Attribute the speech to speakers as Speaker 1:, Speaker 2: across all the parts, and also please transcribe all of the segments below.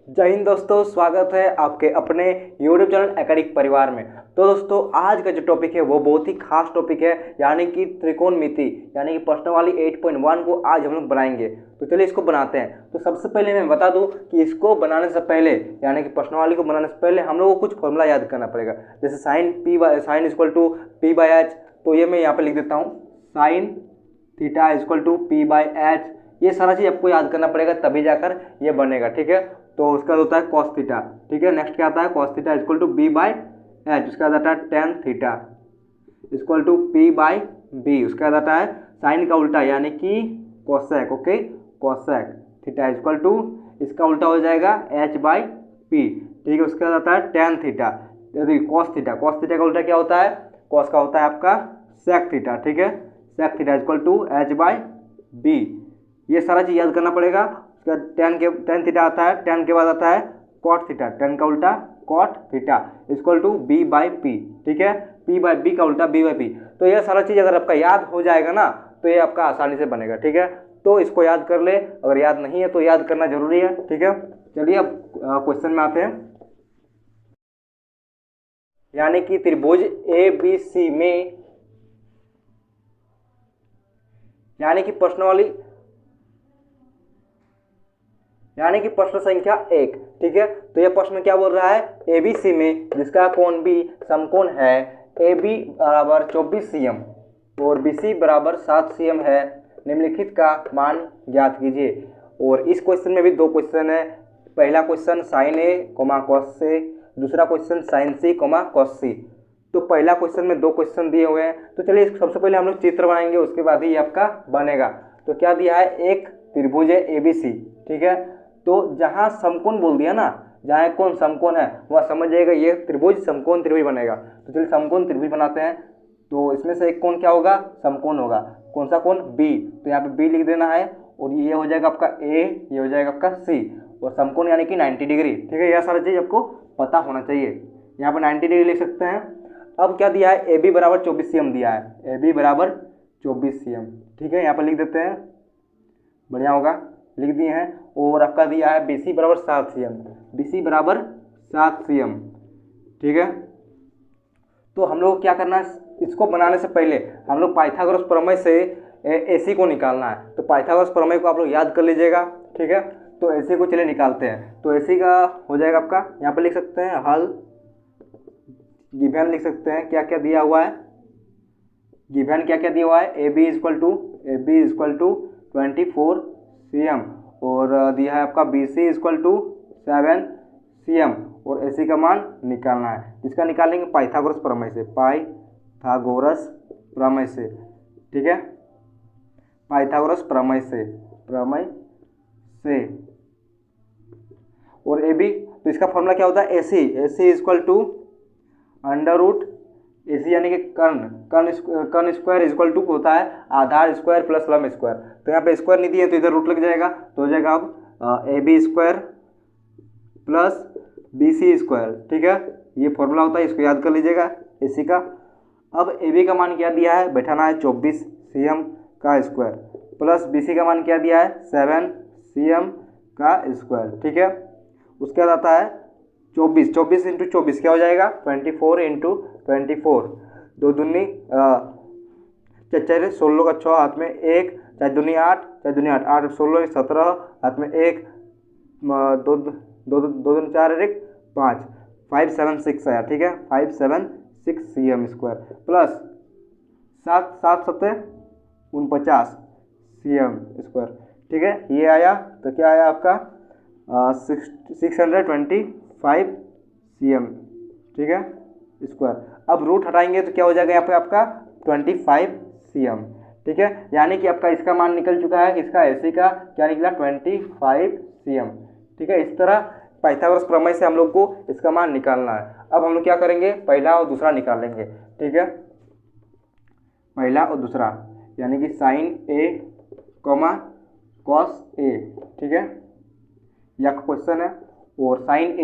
Speaker 1: जय हिंद दोस्तों, स्वागत है आपके अपने YouTube चैनल एकेडमिक परिवार में। तो दोस्तों, आज का जो टॉपिक है वो बहुत ही खास टॉपिक है, यानी कि त्रिकोणमिति, यानी कि प्रश्नावली 8.1 को आज हम लोग बनाएंगे। तो चलिए इसको बनाते हैं। तो सबसे पहले मैं बता दूं कि इसको बनाने से पहले, यानी कि प्रश्नावली को बनाने से पहले हम लोग को कुछ फॉर्मूला याद करना पड़ेगा। जैसे sine equal to P by H, तो ये मैं यहाँ पे लिख देता हूँ, sine theta equal to P by H. ये सारा चीज़ आपको याद करना पड़ेगा, तभी जाकर ये बनेगा। ठीक है, तो उसका होता है कॉस थीटा। ठीक है, नेक्स्ट क्या आता है, cos theta equal to B by H. उसका आता है tan theta equal to P by B. उसका आता है साइन का उल्टा, यानी कि cosec. Okay, cosec theta equal to, इसका उल्टा हो जाएगा एच बाई पी। ठीक है, उसके बाद आता है tan theta, cos theta. Cos theta का उल्टा क्या होता है, कॉस का होता है आपका सेक थीटा। ठीक है, sec theta equal to H by B. ये सारा चीज़ याद करना पड़ेगा। उसका टेन थीटा आता है, टेन के बाद आता है कॉट थीटा, टेन का उल्टा cot theta equal to B by P. ठीक है, पी बाई बी का उल्टा बी बाई पी। तो ये सारा चीज़ अगर आपका याद हो जाएगा ना, तो ये आपका आसानी से बनेगा। ठीक है, तो इसको याद कर ले, अगर याद नहीं है तो याद करना जरूरी है। ठीक है, चलिए अब क्वेश्चन में आते हैं। यानी कि त्रिभुज ए बी सी में, यानी कि प्रश्न संख्या 1। ठीक है, तो यह प्रश्न क्या बोल रहा है, एबीसी में जिसका कोण बी समकोण है, ए बी बराबर 24 cm और BC बराबर 7 cm है, निम्नलिखित का मान ज्ञात कीजिए। और इस क्वेश्चन में भी दो क्वेश्चन है। पहला क्वेश्चन साइन ए कोमा कॉस से, दूसरा question sign C comma cos सी। तो पहला क्वेश्चन में दो क्वेश्चन दिए हुए हैं। तो चलिए सबसे पहले हम लोग चित्र बनाएंगे, उसके बाद ही आपका बनेगा। तो क्या दिया है, एक त्रिभुज है ABC। ठीक है, तो जहाँ समकोण बोल दिया ना, जहाँ कोण समकोण है वह समझ जाएगा ये त्रिभुज समकोण त्रिभुज बनेगा। तो चलिए समकोण त्रिभुज बनाते हैं। तो इसमें से एक कोण क्या होगा, समकोण होगा। कौन सा कोण, B। तो यहाँ पे B लिख देना है, और ये हो जाएगा आपका A, ये हो जाएगा आपका C, और समकोण यानी कि 90 डिग्री। ठीक है, यह सारा चीज़ आपको पता होना चाहिए। यहाँ पर 90 डिग्री लिख सकते हैं। अब क्या दिया है, AB बराबर 24 cm दिया है, AB बराबर 24 cm। ठीक है, यहाँ पर लिख देते हैं, बढ़िया होगा, लिख दिए हैं। और आपका दिया है BC बराबर 7 cm, BC बराबर 7 cm। ठीक है, तो हम लोग क्या करना है, इसको बनाने से पहले हम लोग पाइथागोरस प्रमेय से AC को निकालना है। तो पाइथागोरस प्रमेय को आप लोग याद कर लीजिएगा। ठीक है, तो AC को चलिए निकालते हैं। तो AC का हो जाएगा आपका, यहाँ पर लिख सकते हैं हल, गिवन लिख सकते हैं, क्या क्या दिया हुआ है, गिवन क्या क्या दिया हुआ है, AB इक्वल टू 24 cm, और दिया है आपका BC इक्वल टू 7 cm, और AC का मान निकालना है। जिसका निकालेंगे पाइथागोरस प्रमेय से, पाइथागोरस प्रमेय से। ठीक है, पाइथागोरस प्रमेय से और AB, तो इसका फॉर्मूला क्या होता है, AC equal to under root AC यानी कि कर्ण स्क्वायर इक्वल टू होता है आधार स्क्वायर प्लस लंब स्क्वायर। तो यहाँ पे स्क्वायर नहीं दिए तो इधर रूट लग जाएगा, तो हो जाएगा अब AB square plus BC square. ठीक है, ये फॉर्मूला होता है, इसको याद कर लीजिएगा AC का। अब AB का मान क्या दिया है, बैठाना है 24 cm का स्क्वायर, प्लस BC का मान क्या दिया है, 7 cm का स्क्वायर। ठीक है, उसके बाद आता है 24 इंटू 24 क्या हो जाएगा, 24 इंटू 24, दो दूनी 16 का 6, हाथ में 1, 4 दूनी 8, 4 दूनी 8, 8 16 17, हाथ में 1, 2 दूनी 4 1 5, 576 आया। ठीक है, 576 cm square, plus 7 7 7 49 cm square. ठीक है, ये आया, तो क्या आया आपका 625 cm। ठीक है, स्क्वायर। अब रूट हटाएंगे तो क्या हो जाएगा यहाँ पे आपका 25 cm। ठीक है, यानी कि आपका इसका मान निकल चुका है, इसका AC का क्या निकला, 25 cm। ठीक है, इस तरह पाइथागोरस प्रमेय से हम लोग को इसका मान निकालना है। अब हम लोग क्या करेंगे, पहला और दूसरा निकाल लेंगे। ठीक है, पहला और दूसरा, यानी कि sine A comma cos A। ठीक है, यह क्वेश्चन है। और साइन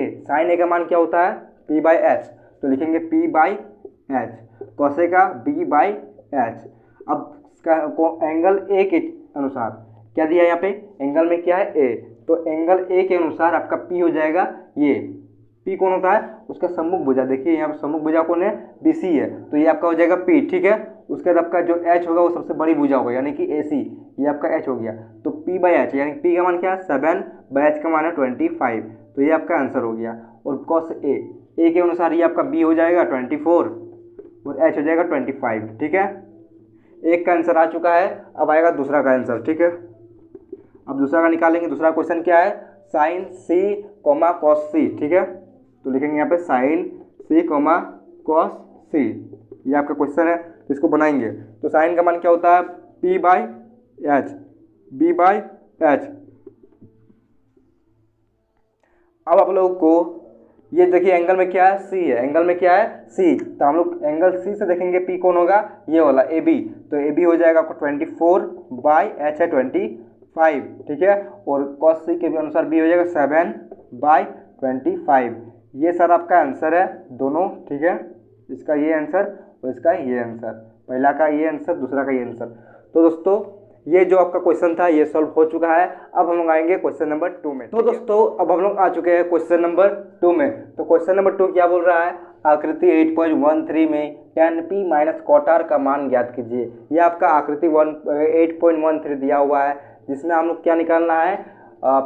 Speaker 1: ए का मान क्या होता है, P बाई एच। तो लिखेंगे P बाई एच, कॉसे का B बाई एच। अब इसका एंगल A के अनुसार क्या दिया है, यहाँ पे एंगल में क्या है A, तो एंगल ए के अनुसार आपका पी हो जाएगा ये। पी कौन होता है? उसका सम्मुख भुजा। देखिए यहाँ पर सम्मुख भुजा कौन है? BC है, तो ये आपका हो जाएगा पी। ठीक है, उसके बाद आपका जो H होगा वो सबसे बड़ी भुजा होगा यानी कि AC, ये आपका H हो गया। तो P/H यानी P का मान क्या है? 7/H का मान है 25, तो ये आपका आंसर हो गया। और cos A के अनुसार ये आपका B हो जाएगा 24 और H हो जाएगा 25। ठीक है, एक का आंसर आ चुका है, अब आएगा दूसरा का आंसर। ठीक है, अब दूसरा का निकालेंगे। दूसरा क्वेश्चन क्या है? sin C, cos C। ठीक है, तो लिखेंगे यहाँ पे sin C, cos C, ये आपका क्वेश्चन है, तो इसको बनाएंगे। तो साइन का मान क्या होता है? P/H, B/H। अब आप लोगों को ये देखिए एंगल में क्या है? C है। एंगल में क्या है? C, तो हम लोग एंगल C से देखेंगे P कौन होगा? ये वाला AB, तो AB हो जाएगा आपको 24/H है 25। ठीक है, और cos C के भी अनुसार B हो जाएगा 7/25। ये सर आपका आंसर है दोनों। ठीक है, इसका ये आंसर और इसका ये आंसर, पहला का ये आंसर, दूसरा का ये आंसर। तो दोस्तों ये जो आपका क्वेश्चन था ये सॉल्व हो चुका है। अब हम लोग आएंगे क्वेश्चन नंबर 2 में। तो दोस्तों अब हम लोग आ चुके हैं क्वेश्चन नंबर 2 में। तो क्वेश्चन नंबर 2 क्या बोल रहा है? आकृति 8.13 में tan P minus cot R का मान ज्ञात कीजिए। ये आपका आकृति 8.13 दिया हुआ है, जिसमें हम लोग क्या निकालना है?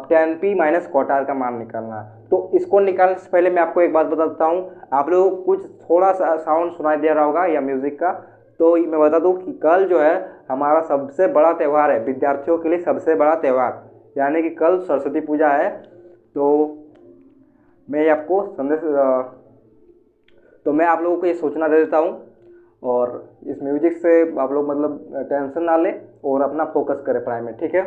Speaker 1: tan P minus cot R का मान निकालना है। तो इसको निकालने से पहले मैं आपको एक बात बताता हूँ। आप लोगों को कुछ थोड़ा सा साउंड सुनाई दे रहा होगा या म्यूजिक का, तो मैं बता दूं कि कल जो है हमारा सबसे बड़ा त्यौहार है, विद्यार्थियों के लिए सबसे बड़ा त्यौहार, यानी कि कल सरस्वती पूजा है। तो मैं आपको मैं आप लोगों को ये सूचना दे देता हूँ, और इस म्यूजिक से आप लोग मतलब टेंशन ना लें और अपना फोकस करें पढ़ाई में। ठीक है,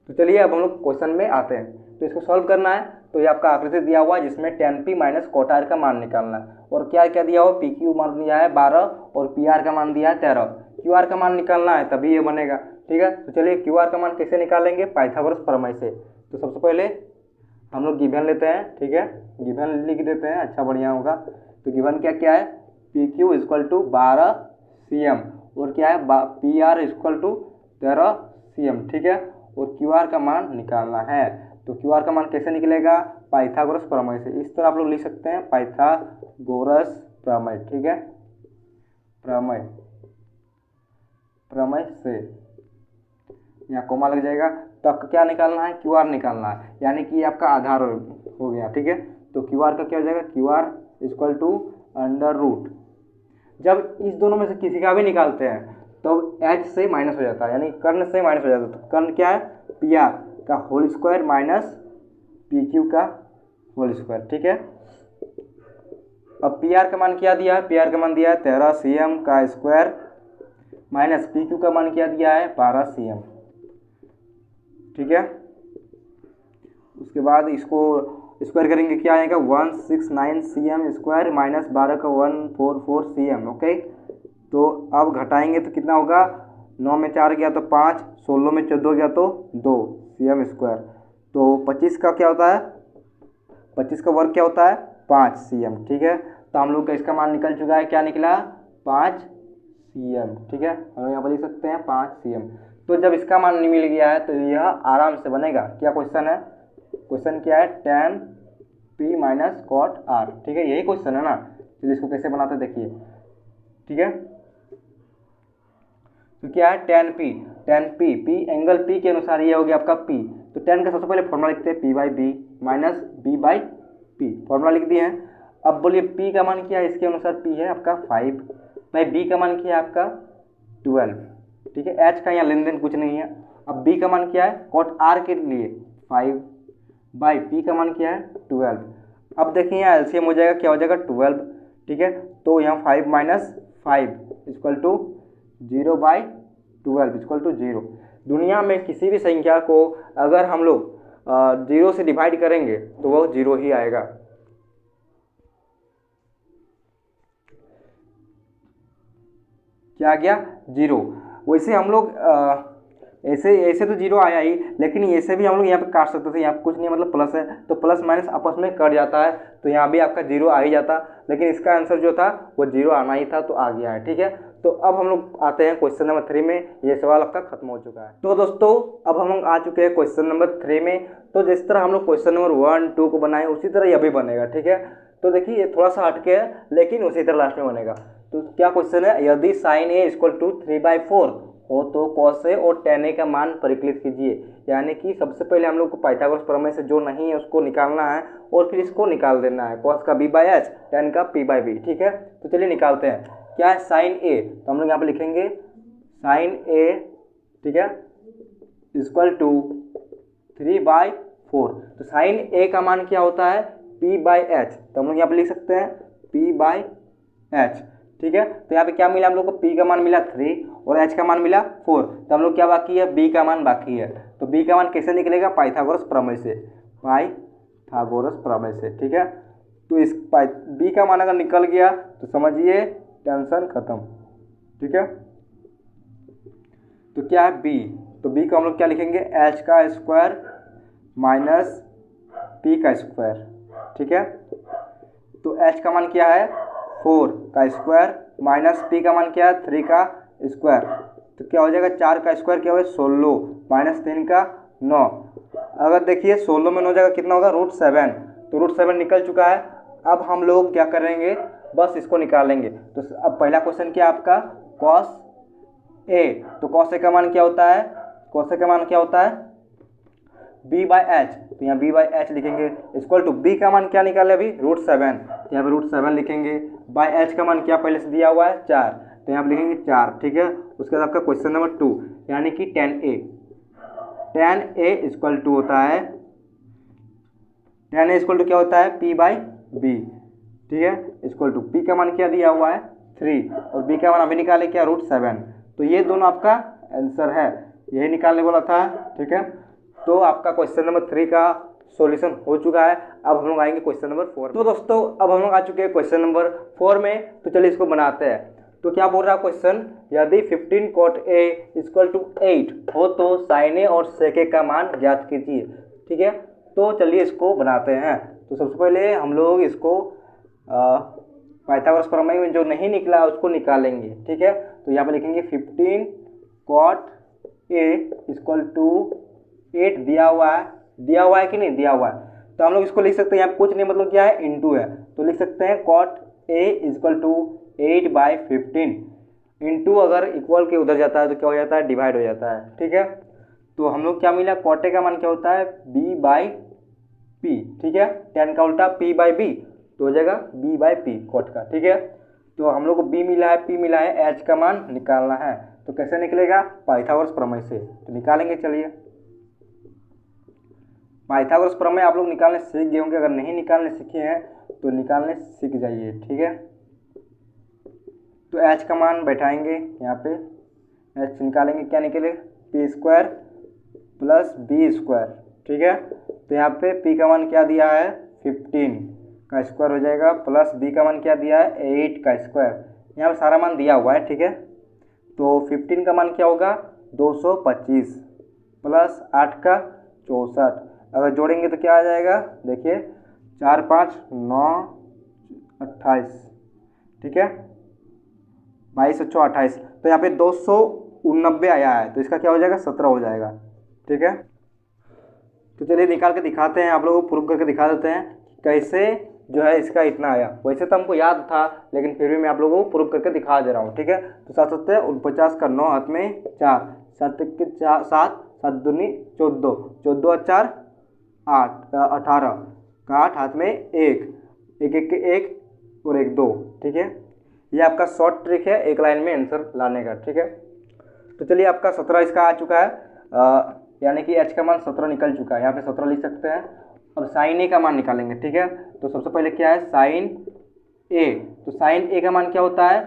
Speaker 1: तो चलिए अब हम लोग क्वेश्चन में आते हैं। तो इसको सॉल्व करना है। तो ये आपका आकृति दिया हुआ है जिसमें tan P minus cot R का मान निकालना है। और क्या क्या दिया हुआ? PQ मान दिया है 12 और PR का मान दिया है 13। QR का मान निकालना है तभी ये बनेगा। ठीक है, तो चलिए QR का मान कैसे निकालेंगे? पाइथागोरस प्रमेय से। तो सबसे पहले हम लोग गिवन लेते हैं। ठीक है, गिवन लिख देते हैं, अच्छा बढ़िया होगा। तो गिवन क्या क्या है? PQ इक्वल टू 12 cm और क्या है? PR equal to 13 cm। ठीक है, और QR का मान निकालना है। तो QR का मान कैसे निकलेगा? पाइथागोरस प्रमेय से। इस तरह आप लोग लिख सकते हैं, पाइथागोरस प्रमेय। ठीक है, प्रमेय से, यहाँ कोमा लग जाएगा। तो आपका क्या निकालना है? QR निकालना है, यानी कि आपका आधार हो गया। ठीक है, तो QR का क्या हो जाएगा? QR equal to under root. जब इस दोनों में से किसी का भी निकालते हैं तो H से माइनस हो जाता है, यानी कर्ण से माइनस हो जाता है। तो कर्ण क्या है? PR का होल स्क्वायर माइनस PQ का होल स्क्वायर। ठीक है, अब PR का मान क्या दिया है? PR का मान दिया है 13 cm का स्क्वायर माइनस PQ का मान क्या दिया है? 12 cm। ठीक है, उसके बाद इसको स्क्वायर करेंगे, क्या आएगा? 169 cm स्क्वायर माइनस 12 का 144 cm। ओके, तो अब घटाएंगे तो कितना होगा? 9 में 4 गया तो 5, 16 में 14 गया तो 2 cm स्क्वायर। तो 25 का क्या होता है? 25 का वर्ग क्या होता है? 5 cm। ठीक है, तो हम लोग का इसका मान निकल चुका है, क्या निकला? 5 cm। ठीक है, हम लोग यहाँ पर लिख सकते हैं 5 cm। तो जब इसका मान नहीं मिल गया है तो यह आराम से बनेगा। क्या क्वेश्चन है? क्वेश्चन क्या है? tan P minus cot R। ठीक है, यही क्वेश्चन है ना। चलिए इसको कैसे बनाते देखिए। ठीक है, तो क्या है? tan P एंगल P के अनुसार ये हो गया आपका P। तो tan का सबसे पहले फॉर्मूला लिखते हैं, P/B माइनस B/P, फॉर्मूला लिख दिए हैं। अब बोलिए P का मान क्या है? इसके अनुसार P है आपका 5 भाई B का मान क्या है आपका 12। ठीक है, H का यहाँ लेन देन कुछ नहीं है। अब B का मान क्या है? cot R के लिए 5 बाई P का मान क्या है? 12। अब देखिए यहाँ एलसीएम हो जाएगा, क्या हो जाएगा? 12। ठीक है, तो यहाँ 5 minus 5 equal to 0/12 equal to 0। दुनिया में किसी भी संख्या को अगर हम लोग 0 से डिवाइड करेंगे तो वो 0 ही आएगा। क्या आ गया? 0। वैसे हम लोग ऐसे तो 0 आया ही, लेकिन ऐसे भी हम लोग यहाँ पे काट सकते थे। यहाँ पे कुछ नहीं, मतलब प्लस है तो प्लस माइनस आपस में कट जाता है, तो यहाँ भी आपका 0 आ ही जाता। लेकिन इसका आंसर जो था वो 0 आना ही था, तो आ गया है। ठीक है, तो अब हम लोग आते हैं क्वेश्चन नंबर 3 में। ये सवाल आपका खत्म हो चुका है। तो दोस्तों अब हम लोग आ चुके हैं क्वेश्चन नंबर 3 में। तो जिस तरह हम लोग क्वेश्चन नंबर 1, 2 को बनाए उसी तरह यह भी बनेगा, ठीक है। तो देखिए ये थोड़ा सा हटके है लेकिन उसी तरह लास्ट में बनेगा। तो क्या क्वेश्चन है, यदि साइन ए इक्वल टू 3/4 हो तो कॉस ए और tan ए का मान परिकलित कीजिए। यानी कि सबसे पहले हम लोग को पाइथागोरस प्रमेय से जो नहीं है उसको निकालना है और फिर इसको निकाल देना है, कॉस का b/h, tan का p/b, ठीक है। तो चलिए निकालते हैं। क्या है साइन ए, तो हम लोग यहाँ पे लिखेंगे साइन ए, ठीक है, इक्वल टू 3/4। तो साइन ए का मान क्या होता है, p/h, तो हम लोग यहाँ पे लिख सकते हैं p/h, ठीक है। तो यहाँ पे क्या मिला हम लोग को, p का मान मिला 3 और h का मान मिला 4। तो हम लोग क्या बाकी है, b का मान बाकी है। तो b का मान कैसे निकलेगा, पाइथागोरस प्रमेय से, पाइथागोरस प्रमेय से, ठीक है। तो इस b का मान अगर निकल गया तो समझिए टेंशन खत्म, ठीक है। तो क्या है b, तो b को हम लोग क्या लिखेंगे, h का स्क्वायर माइनस p का स्क्वायर, ठीक है। तो h का मान क्या है 4 का स्क्वायर माइनस p का मान क्या है 3 का स्क्वायर। तो क्या हो जाएगा, 4 का स्क्वायर क्या होगा 16 माइनस 3 का 9। अगर देखिए 16 में 9 जाएगा कितना होगा, √7। तो √7 निकल चुका है। अब हम लोग क्या करेंगे, बस इसको निकालेंगे। तो अब पहला क्वेश्चन क्या आपका, कॉस ए, तो कॉस ए का मान क्या होता है, कॉस ए का मान क्या होता है b/h, तो यहाँ b/h लिखेंगे, इक्वल टू b का मान क्या निकाले अभी √7, तो यहाँ पे √7 लिखेंगे, बाय h का मान क्या पहले से दिया हुआ है 4, तो यहाँ पे लिखेंगे 4, ठीक है। उसके बाद आपका क्वेश्चन नंबर 2 यानी कि tan a इक्वल टू होता है, tan a इक्वल टू क्या होता है p/b, ठीक है, इक्वल टू p का मान क्या दिया हुआ है 3 और b का मान अभी निकाले क्या √7। तो ये दोनों आपका आंसर है, यही निकालने वाला था, ठीक है। तो आपका क्वेश्चन नंबर 3 का सॉल्यूशन हो चुका है। अब हम लोग आएंगे क्वेश्चन नंबर 4। तो दोस्तों अब हम लोग आ चुके हैं क्वेश्चन नंबर 4 में। तो चलिए इसको बनाते हैं। तो क्या बोल रहा है क्वेश्चन, यदि 15 cot a इक्वल टू 8 हो तो साइन ए और सेक ए का मान ज्ञात कीजिए, ठीक है। तो चलिए इसको बनाते हैं। तो सबसे पहले हम लोग इसको पाइथागोरस प्रमेय में जो नहीं निकला है उसको निकालेंगे, ठीक है। तो यहाँ पे लिखेंगे 15 cot a इक्वल टू 8 दिया हुआ है कि नहीं दिया हुआ है, तो हम लोग इसको लिख सकते हैं, यहाँ कुछ नहीं मतलब क्या है इनटू है, तो लिख सकते हैं cot a equal to 8/15 into, अगर इक्वल के उधर जाता है तो क्या हो जाता है डिवाइड हो जाता है, ठीक है। तो हम लोग क्या मिला, cot a का मान क्या होता है b/p, ठीक है, tan का उल्टा p/b, तो हो जाएगा b/p cot का, ठीक है। तो हम लोग को b मिला है, p मिला है, h का मान निकालना है। तो कैसे निकलेगा, पाइथागोरस प्रमेय से। तो निकालेंगे, चलिए। पाइथागोरस प्रमेय आप लोग निकालने सीख गए होंगे, अगर नहीं निकालने सीखे हैं तो निकालने सीख जाइए, ठीक है। तो h का मान बैठाएंगे यहाँ पे, h निकालेंगे, क्या निकले p² प्लस b², ठीक है। तो यहाँ पे p का मान क्या दिया है 15 का स्क्वायर हो जाएगा, प्लस b का मान क्या दिया है 8 का स्क्वायर, यहाँ पे सारा मान दिया हुआ है, ठीक है। तो 15 का मान क्या होगा 225 प्लस 8 का 64, अगर जोड़ेंगे तो क्या आ जाएगा, देखिए 4, 5, 9, 28, ठीक है, 22, 28। तो यहाँ पे 289 आया है, तो इसका क्या हो जाएगा 17 हो जाएगा, ठीक है। तो चलिए निकाल के दिखाते हैं, आप लोगों को प्रूव करके दिखा देते हैं कैसे जो है इसका इतना आया। वैसे तो हमको याद था लेकिन फिर भी मैं आप लोगों को प्रूव करके दिखा दे रहा हूँ, ठीक है। तो 7 7 49 का 9 हाथ में 4, 7 के 4 7, 7 दूनी 14, 14 और 4 8, 18 का 8 हाथ में 1, 1 1 के 1 और 1 2, ठीक है। ये आपका शॉर्ट ट्रिक है एक लाइन में आंसर लाने का, ठीक है। तो चलिए आपका 17 इसका आ चुका है, यानी कि h का मान 17 निकल चुका है, यहाँ पे 17 लिख सकते हैं। अब साइन ए का मान निकालेंगे, ठीक है। तो सबसे पहले क्या है साइन ए, तो साइन ए का मान क्या होता है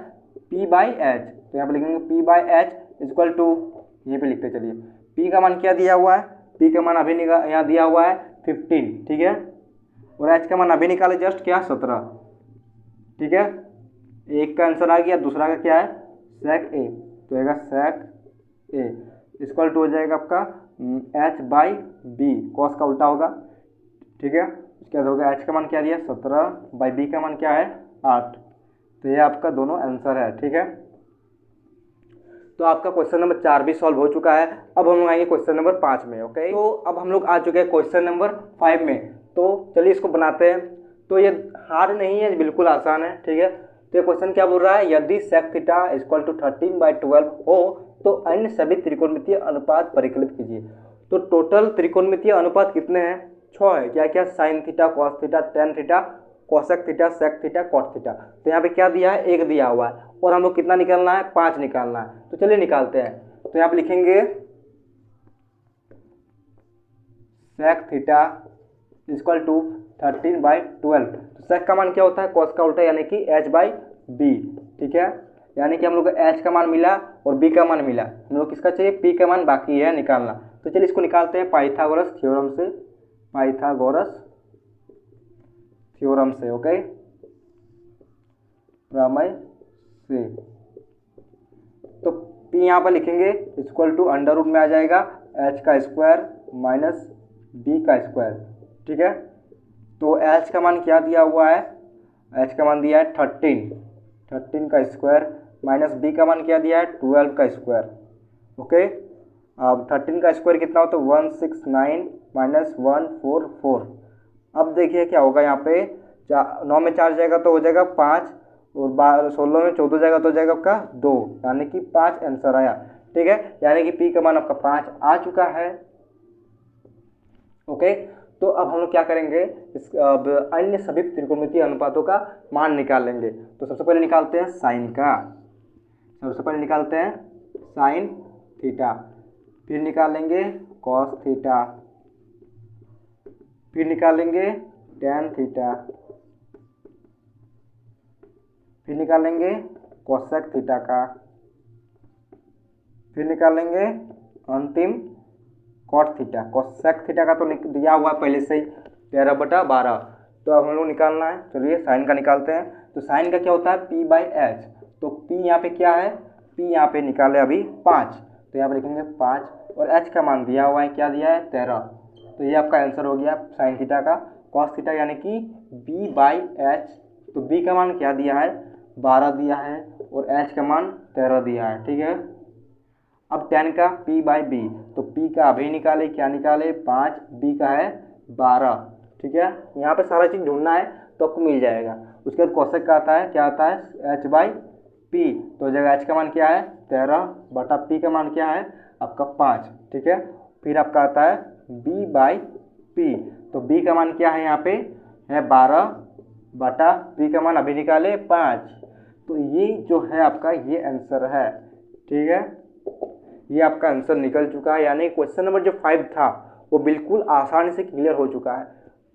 Speaker 1: p/h, तो यहाँ पे लिखेंगे p/h इक्वल टू, यहीं पे लिखते चलिए, p का मान क्या दिया हुआ है, p का मान अभी यहाँ दिया हुआ है 15, ठीक है, और h का मान अभी निकाले जस्ट क्या 17, ठीक है। एक का आंसर आ गया, दूसरा का क्या है sec a, तो आएगा sec a इक्वल टू हो जाएगा आपका h/b, कॉस का उल्टा होगा, ठीक है। उसके बाद होगा h का मान क्या दिया 17 बाई b का मान क्या है 8, तो ये आपका दोनों आंसर है, ठीक है। तो आपका क्वेश्चन नंबर 4 भी सॉल्व हो चुका है। अब हम लोग आएंगे क्वेश्चन नंबर 5 में। ओके, तो अब हम लोग आ चुके हैं क्वेश्चन नंबर 5 में। तो चलिए इसको बनाते हैं। तो ये हार्ड नहीं है, बिल्कुल आसान है। ठीक है, तो ये क्वेश्चन क्या बोल रहा है, यदि sec थीटा इक्वल टू 13/12 हो तो अन्य सभी त्रिकोणमितीय अनुपात परिकलित कीजिए। तो टोटल त्रिकोणमितीय अनुपात कितने हैं, 6 है। क्या क्या, sine theta, cos theta, tan theta, cosec theta, sec theta, cot theta. तो यहाँ पे क्या दिया है, 1 दिया हुआ है और हम लोग कितना निकालना है, 5 निकालना है। तो चलिए निकालते हैं। तो यहाँ पे लिखेंगे सेक थीटा इक्वल टू 13/12। तो सेक का मान क्या होता है, कॉस का उल्टा यानी कि h/b। ठीक है, यानी कि हम लोग को h का मान मिला और b का मान मिला। हम लोग किसका चाहिए, p का मान बाकी है निकालना। तो चलिए इसको निकालते हैं पाइथागोरस थ्योरम से, पाइथागोरस थ्योरम से। ओके, प्रमेय से। तो p यहाँ पर लिखेंगे इक्वल टू अंडर रूट में आ जाएगा h का स्क्वायर माइनस b का स्क्वायर। ठीक है, तो h का मान क्या दिया हुआ है, h का मान दिया है 13 का स्क्वायर माइनस b का मान क्या दिया है, 12 का स्क्वायर। ओके, अब 13 का स्क्वायर कितना हो तो 169 माइनस 144। अब देखिए क्या होगा, यहाँ पे 9 में 4 जाएगा तो हो जाएगा 5 और 16 में 14 जाएगा तो हो जाएगा आपका 2, यानी कि 5 आंसर आया। ठीक है, यानी कि p का मान आपका 5 आ चुका है। ओके, तो अब हम लोग क्या करेंगे, अब अन्य सभी त्रिकोणमितीय अनुपातों का मान निकालेंगे। तो सबसे पहले निकालते हैं साइन का, सबसे पहले निकालते हैं साइन थीटा, फिर निकालेंगे कॉस थीटा, फिर निकालेंगे टेन थीटा, फिर निकालेंगे कोसेक थीटा का, फिर निकालेंगे अंतिम कॉट थीटा। कोसेक थीटा का तो दिया हुआ है पहले से ही 13/12। तो अब हम लोग निकालना है, चलिए साइन का निकालते हैं। तो साइन का क्या होता है, p/h। तो p यहाँ पे क्या है, p यहाँ पे निकाले अभी 5, तो यहाँ पे लिखेंगे 5 और h का मान दिया हुआ है, क्या दिया है 13। तो ये आपका आंसर हो गया साइन थीटा का। कॉस थीटा यानी कि b/h, तो b का मान क्या दिया है, 12 दिया है और h का मान 13 दिया है। ठीक है, अब tan का p/b, तो p का अभी निकाले, क्या निकाले 5, b का है 12। ठीक है, यहाँ पे सारा चीज़ ढूंढना है तो आपको मिल जाएगा। उसके बाद कोसेक का आता है, क्या आता है h/p, तो जगह h का मान क्या है 13 बटा p का मान क्या है आपका 5। ठीक है, फिर आपका आता है b/p, तो b का मान क्या है यहाँ पे है 12 बटा p का मान अभी निकाले 5। तो ये जो है आपका ये आंसर है। ठीक है, ये आपका आंसर निकल चुका है, यानी क्वेश्चन नंबर जो 5 था वो बिल्कुल आसानी से क्लियर हो चुका है।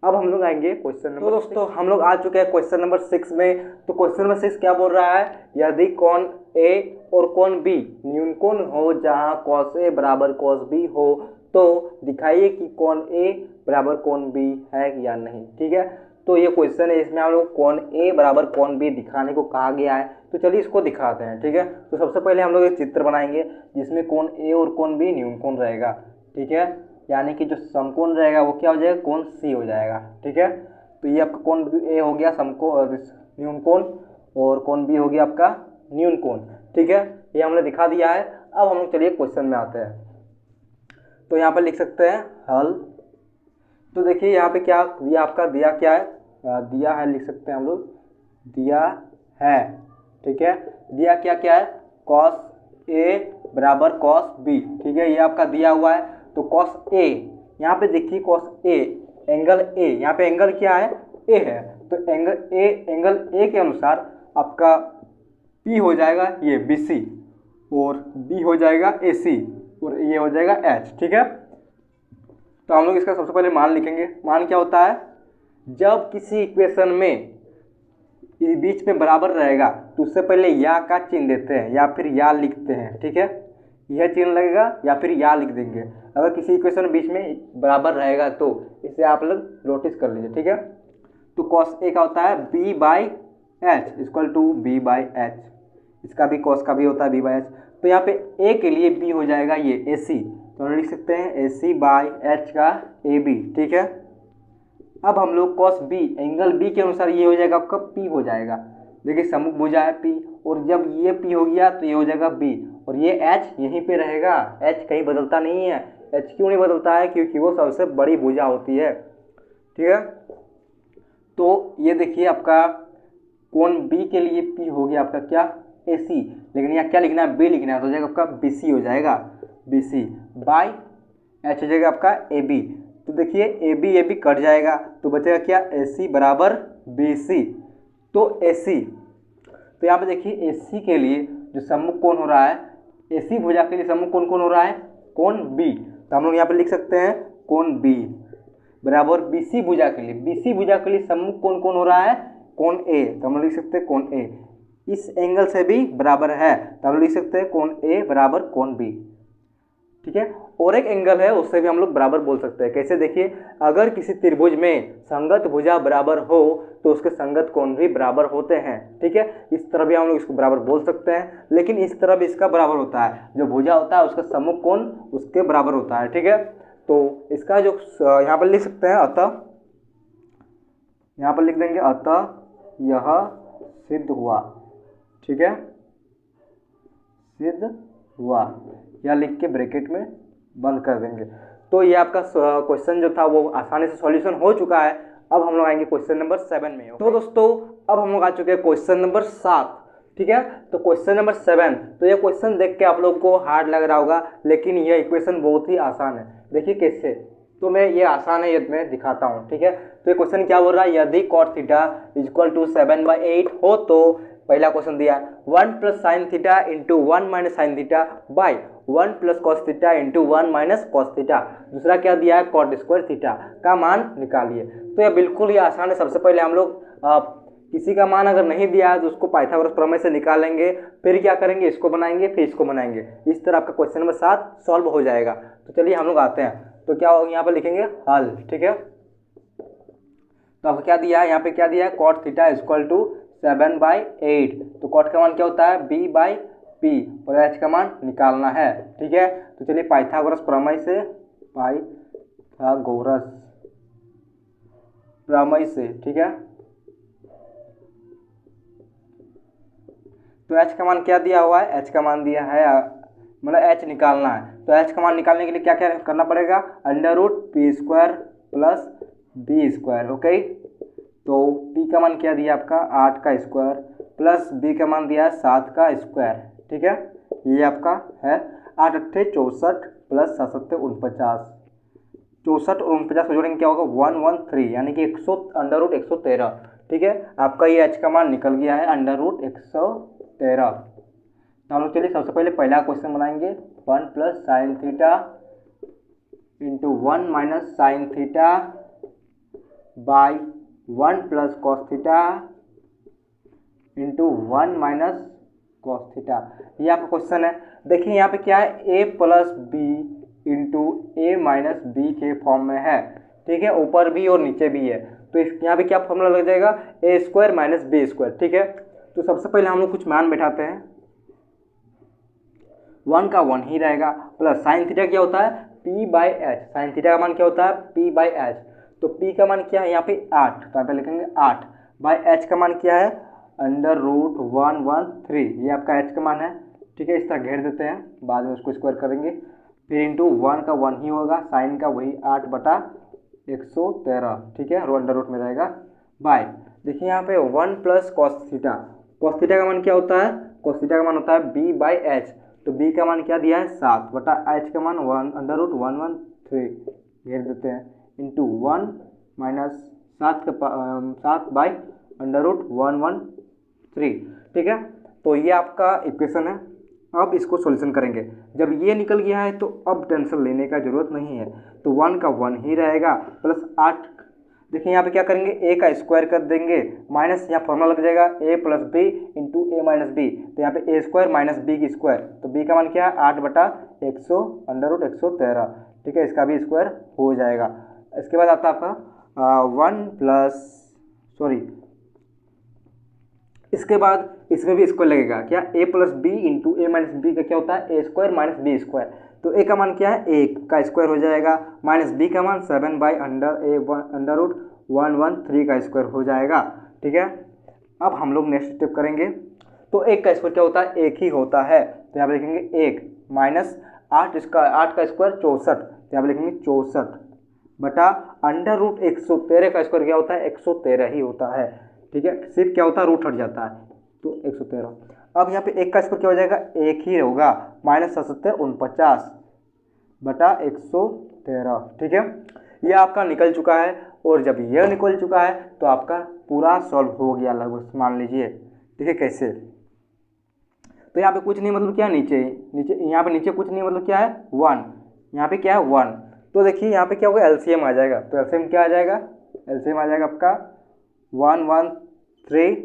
Speaker 1: अब हम लोग आएंगे क्वेश्चन नंबर, तो दोस्तों हम लोग आ चुके हैं क्वेश्चन नंबर 6 में। तो क्वेश्चन नंबर 6 क्या बोल रहा है, यदि कोण A और कोण B न्यूनकोण हो जहां cos A बराबर cos B हो तो दिखाइए कि कोण A बराबर कोण B है या नहीं। ठीक है, तो ये क्वेश्चन है, इसमें हम लोग कोण A बराबर कोण B दिखाने को कहा गया है। तो चलिए इसको दिखाते हैं। ठीक है, तो सबसे पहले हम लोग एक चित्र बनाएंगे जिसमें कोण A और कोण B न्यूनकोण रहेगा। ठीक है, यानी कि जो समकोण रहेगा वो क्या हो जाएगा, कोण C हो जाएगा। ठीक है, तो ये आपका कोण A हो गया समकोण न्यूनकोण और कोण B हो गया आपका न्यूनकोण। ठीक है, ये हमने दिखा दिया है। अब हम लोग चलिए क्वेश्चन में आते हैं। तो यहाँ पर लिख सकते हैं हल। तो देखिए यहाँ पे क्या दिया, आपका दिया क्या है, दिया है लिख सकते हैं हम लोग, दिया है। ठीक है, दिया क्या क्या है, cos A बराबर cos B। ठीक है, ये आपका दिया हुआ है। तो cos A, यहाँ पे देखिए cos A एंगल A, यहाँ पे एंगल क्या है A है, तो एंगल A के अनुसार आपका P हो जाएगा ये BC और B हो जाएगा AC और ये हो जाएगा H। ठीक है, तो हम लोग इसका सबसे पहले मान लिखेंगे। मान क्या होता है, जब किसी इक्वेशन में बीच में बराबर रहेगा तो उससे पहले या का चिन्ह देते हैं या फिर या लिखते हैं। ठीक है, यह चिन्ह लगेगा या फिर या लिख देंगे। अगर किसी इक्वेशन बीच में बराबर रहेगा तो इसे आप लोग नोटिस कर लीजिए। ठीक है, तो cos A का होता है B/h इक्वल टू B/h, इसका भी cos का भी होता है B/h। तो यहाँ पे A के लिए B हो जाएगा ये AC, तो हम लिख सकते हैं AC/h का AB। ठीक है, अब हम लोग cos B एंगल B के अनुसार ये हो जाएगा आपका P हो जाएगा। देखिए सम्मुख भुजा है P, और जब ये P हो गया तो ये हो जाएगा B, और ये h यहीं पे रहेगा, h कहीं बदलता नहीं है। h क्यों नहीं बदलता है? क्योंकि वो सबसे बड़ी भुजा होती है, ठीक है। तो ये देखिए आपका कोण B के लिए P हो गया आपका क्या? AC, लेकिन यहाँ क्या लिखना है? B लिखना है, तो हो जाएगा आपका BC हो जाएगा, BC बाई H हो जाएगा आपका AB। तो देखिए AB कट जाएगा तो बचेगा क्या? AC बराबर BC। तो AC, तो यहाँ पे देखिए AC के लिए जो सम्मुख कोण हो रहा है, AC भुजा के लिए सम्मुख कोण कौन हो रहा है? कोण B। तो हम लोग यहाँ पे लिख सकते हैं कोण B बराबर BC भुजा के लिए, BC भुजा के लिए सम्मुख कोण कौन हो रहा है? कोण A। तो हम लोग लिख सकते हैं कोण A इस एंगल से भी बराबर है, तो हम लोग लिख सकते हैं कोण A बराबर कोण B, ठीक है। और एक एंगल है उससे भी हम लोग बराबर बोल सकते हैं। कैसे? देखिए, अगर किसी त्रिभुज में संगत भुजा बराबर हो तो उसके संगत कोण भी बराबर होते हैं, ठीक है। इस तरह भी हम लोग इसको बराबर बोल सकते हैं, लेकिन इस तरह भी इसका बराबर होता है, जो भुजा होता है उसका सम्मुख कोण उसके बराबर होता है, ठीक है। तो इसका जो यहाँ पर लिख सकते हैं, अतः यहाँ पर लिख देंगे अतः यह सिद्ध हुआ, ठीक है, सिद्ध हुआ, या लिख के ब्रैकेट में बंद कर देंगे। तो ये आपका क्वेश्चन जो था वो आसानी से सॉल्यूशन हो चुका है। अब हम लोग आएंगे क्वेश्चन नंबर 7 में। तो दोस्तों अब हम लोग आ चुके हैं क्वेश्चन नंबर 7, ठीक है। तो क्वेश्चन नंबर 7, तो ये क्वेश्चन देख के आप लोग को हार्ड लग रहा होगा, लेकिन ये इक्वेशन बहुत ही आसान है। देखिए कैसे, तो मैं ये आसान है, ये मैं दिखाता हूँ, ठीक है। तो ये क्वेश्चन क्या बोल रहा है? यदि cos थीटा इक्वल टू 7/8 हो तो पहला क्वेश्चन दिया 1 plus sine theta into 1 minus sine theta by 1 plus cos theta into 1 minus cos theta. दूसरा क्या दिया है? कॉट स्क्वायर थीटा का मान निकालिए। तो यह बिल्कुल ही आसान है। सबसे पहले हम लोग किसी का मान अगर नहीं दिया है तो उसको पाइथागोरस प्रमेय से निकालेंगे, फिर क्या करेंगे? इसको बनाएंगे, फिर इसको बनाएंगे। इस तरह आपका क्वेश्चन नंबर 7 सॉल्व हो जाएगा। तो चलिए हम लोग आते हैं। तो क्या होगा? यहाँ पर लिखेंगे हल, ठीक है। तो अब क्या दिया है? यहाँ पे क्या दिया है? Cot theta equal to 7/8। तो कॉट का मान क्या होता है? B/P, और H का मान निकालना है, ठीक है। तो चलिए पाइथागोरस प्रमेय से, पाइथागोरस प्रमेय से, ठीक है। तो H का मान क्या दिया हुआ है? H का मान दिया है, मतलब H निकालना है। तो H का मान निकालने के लिए क्या क्या करना पड़ेगा? √P² plus B², okay. तो P का मान क्या दिया आपका? 8 का स्क्वायर प्लस B का मान दिया है 7 का स्क्वायर, ठीक है। ये आपका है 8 अट्ठे 64 प्लस 7 सत्ते 49, 64 और 49 को जोड़ेंगे क्या होगा? 113, यानी कि √113, ठीक है। आपका ये H का मान निकल गया है √113। तो हम लोग चलिए सबसे पहले पहला क्वेश्चन बनाएंगे। 1 plus sine theta into 1 minus sine theta by 1 plus cos theta into 1 minus cos theta. ये आपका क्वेश्चन है। देखिए यहाँ पे क्या है? a plus B into A minus B के फॉर्म में है, ठीक है। ऊपर भी और नीचे भी है। तो यहाँ पे क्या फॉर्मूला लग जाएगा? a² माइनस b², ठीक है। तो सबसे पहले हम लोग कुछ मान बैठाते हैं। 1 का 1 ही रहेगा, प्लस साइन थीटा क्या होता है? P/H। साइन थीटा का मान क्या होता है? P/H। तो P का मान क्या है? यहाँ पे 8, तो यहाँ पे लिखेंगे 8 बाई H का मान क्या है? √113। ये आपका H का मान है, ठीक है। इस तरह घेर देते हैं, बाद में उसको स्क्वायर करेंगे, फिर इंटू 1 का 1 ही होगा, साइन का वही 8/113, ठीक है, अंडर रूट में रहेगा बाय। देखिए यहाँ पे 1 plus cos theta, cos theta का मान क्या होता है? कॉस थीटा का मान होता है B/H। तो B का मान क्या दिया है? 7/H का मान 1√113 घेर देते हैं, इंटू 1 माइनस 7/√113, ठीक है। तो ये आपका इक्वेशन है। अब इसको सॉल्यूशन करेंगे। जब ये निकल गया है तो अब टेंशन लेने का जरूरत नहीं है। तो 1 का 1 ही रहेगा, प्लस 8। देखिए यहाँ पे क्या करेंगे? a का स्क्वायर कर देंगे, माइनस यहाँ फॉर्मूला लग जाएगा a plus B into A minus B. तो यहाँ पे a² माइनस बी की स्क्वायर, तो b का मान क्या है? 8/100 ठीक है। इसका भी स्क्वायर हो जाएगा। इसके बाद आता है आपका इसके बाद इसमें भी स्क्वायर लगेगा। क्या? a plus B into A minus B का क्या होता है? a² minus b²। तो a का मान क्या है? 1 का स्क्वायर हो जाएगा, माइनस b का मान 7/√113 का स्क्वायर हो जाएगा, ठीक है। अब हम लोग नेक्स्ट स्टेप करेंगे। तो 1 का स्क्वायर क्या होता है? 1 ही होता है। तो यहाँ पे लिखेंगे 1 माइनस 8 का स्क्वायर 64, तो यहाँ पे लिखेंगे 64 बटा अंडर रूट 113 का स्क्वायर क्या होता है 113 ही होता है। ठीक है, सिर्फ क्या होता है रूट हट जाता है तो 113। अब यहाँ पे 1 का स्क्वायर क्या हो जाएगा 1 ही होगा, माइनस 77 49 बटा 113। ठीक है, ये आपका निकल चुका है, और जब यह निकल चुका है तो आपका पूरा सॉल्व हो गया लगभग मान लीजिए। ठीक है, कैसे, तो यहाँ पे कुछ नहीं मतलब क्या नीचे नीचे यहाँ पे नीचे कुछ नहीं मतलब क्या है 1, यहाँ पे क्या है 1, तो देखिए यहाँ पे क्या होगा एलसीएम आ जाएगा, तो एलसीएम क्या आ जाएगा, एलसीएम आ जाएगा आपका 113,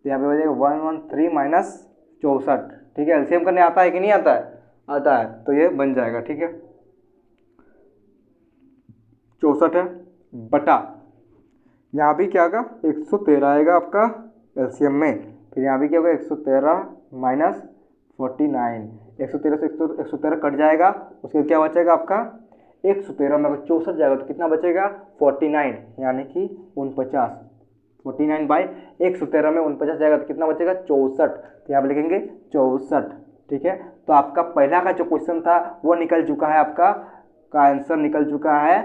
Speaker 1: तो यहाँ पे हो जाएगा 113 माइनस 64। ठीक है, एलसीएम करने आता है कि नहीं आता है, आता है, तो ये बन जाएगा। ठीक है, 64 है बटा यहाँ भी क्या होगा 113 आएगा आपका एलसीएम में, फिर यहाँ भी क्या होगा 113 माइनस 49, 113 से 113 कट जाएगा, उसके बाद क्या बचेगा आपका 113 में अगर 64 जाएगा तो कितना बचेगा 49, यानी कि 49, 49 बाई 113 में 49 जाएगा तो कितना बचेगा 64, तो यहाँ पे लिखेंगे 64। ठीक है, तो आपका पहला का जो क्वेश्चन था वो निकल चुका है, आपका का आंसर निकल चुका है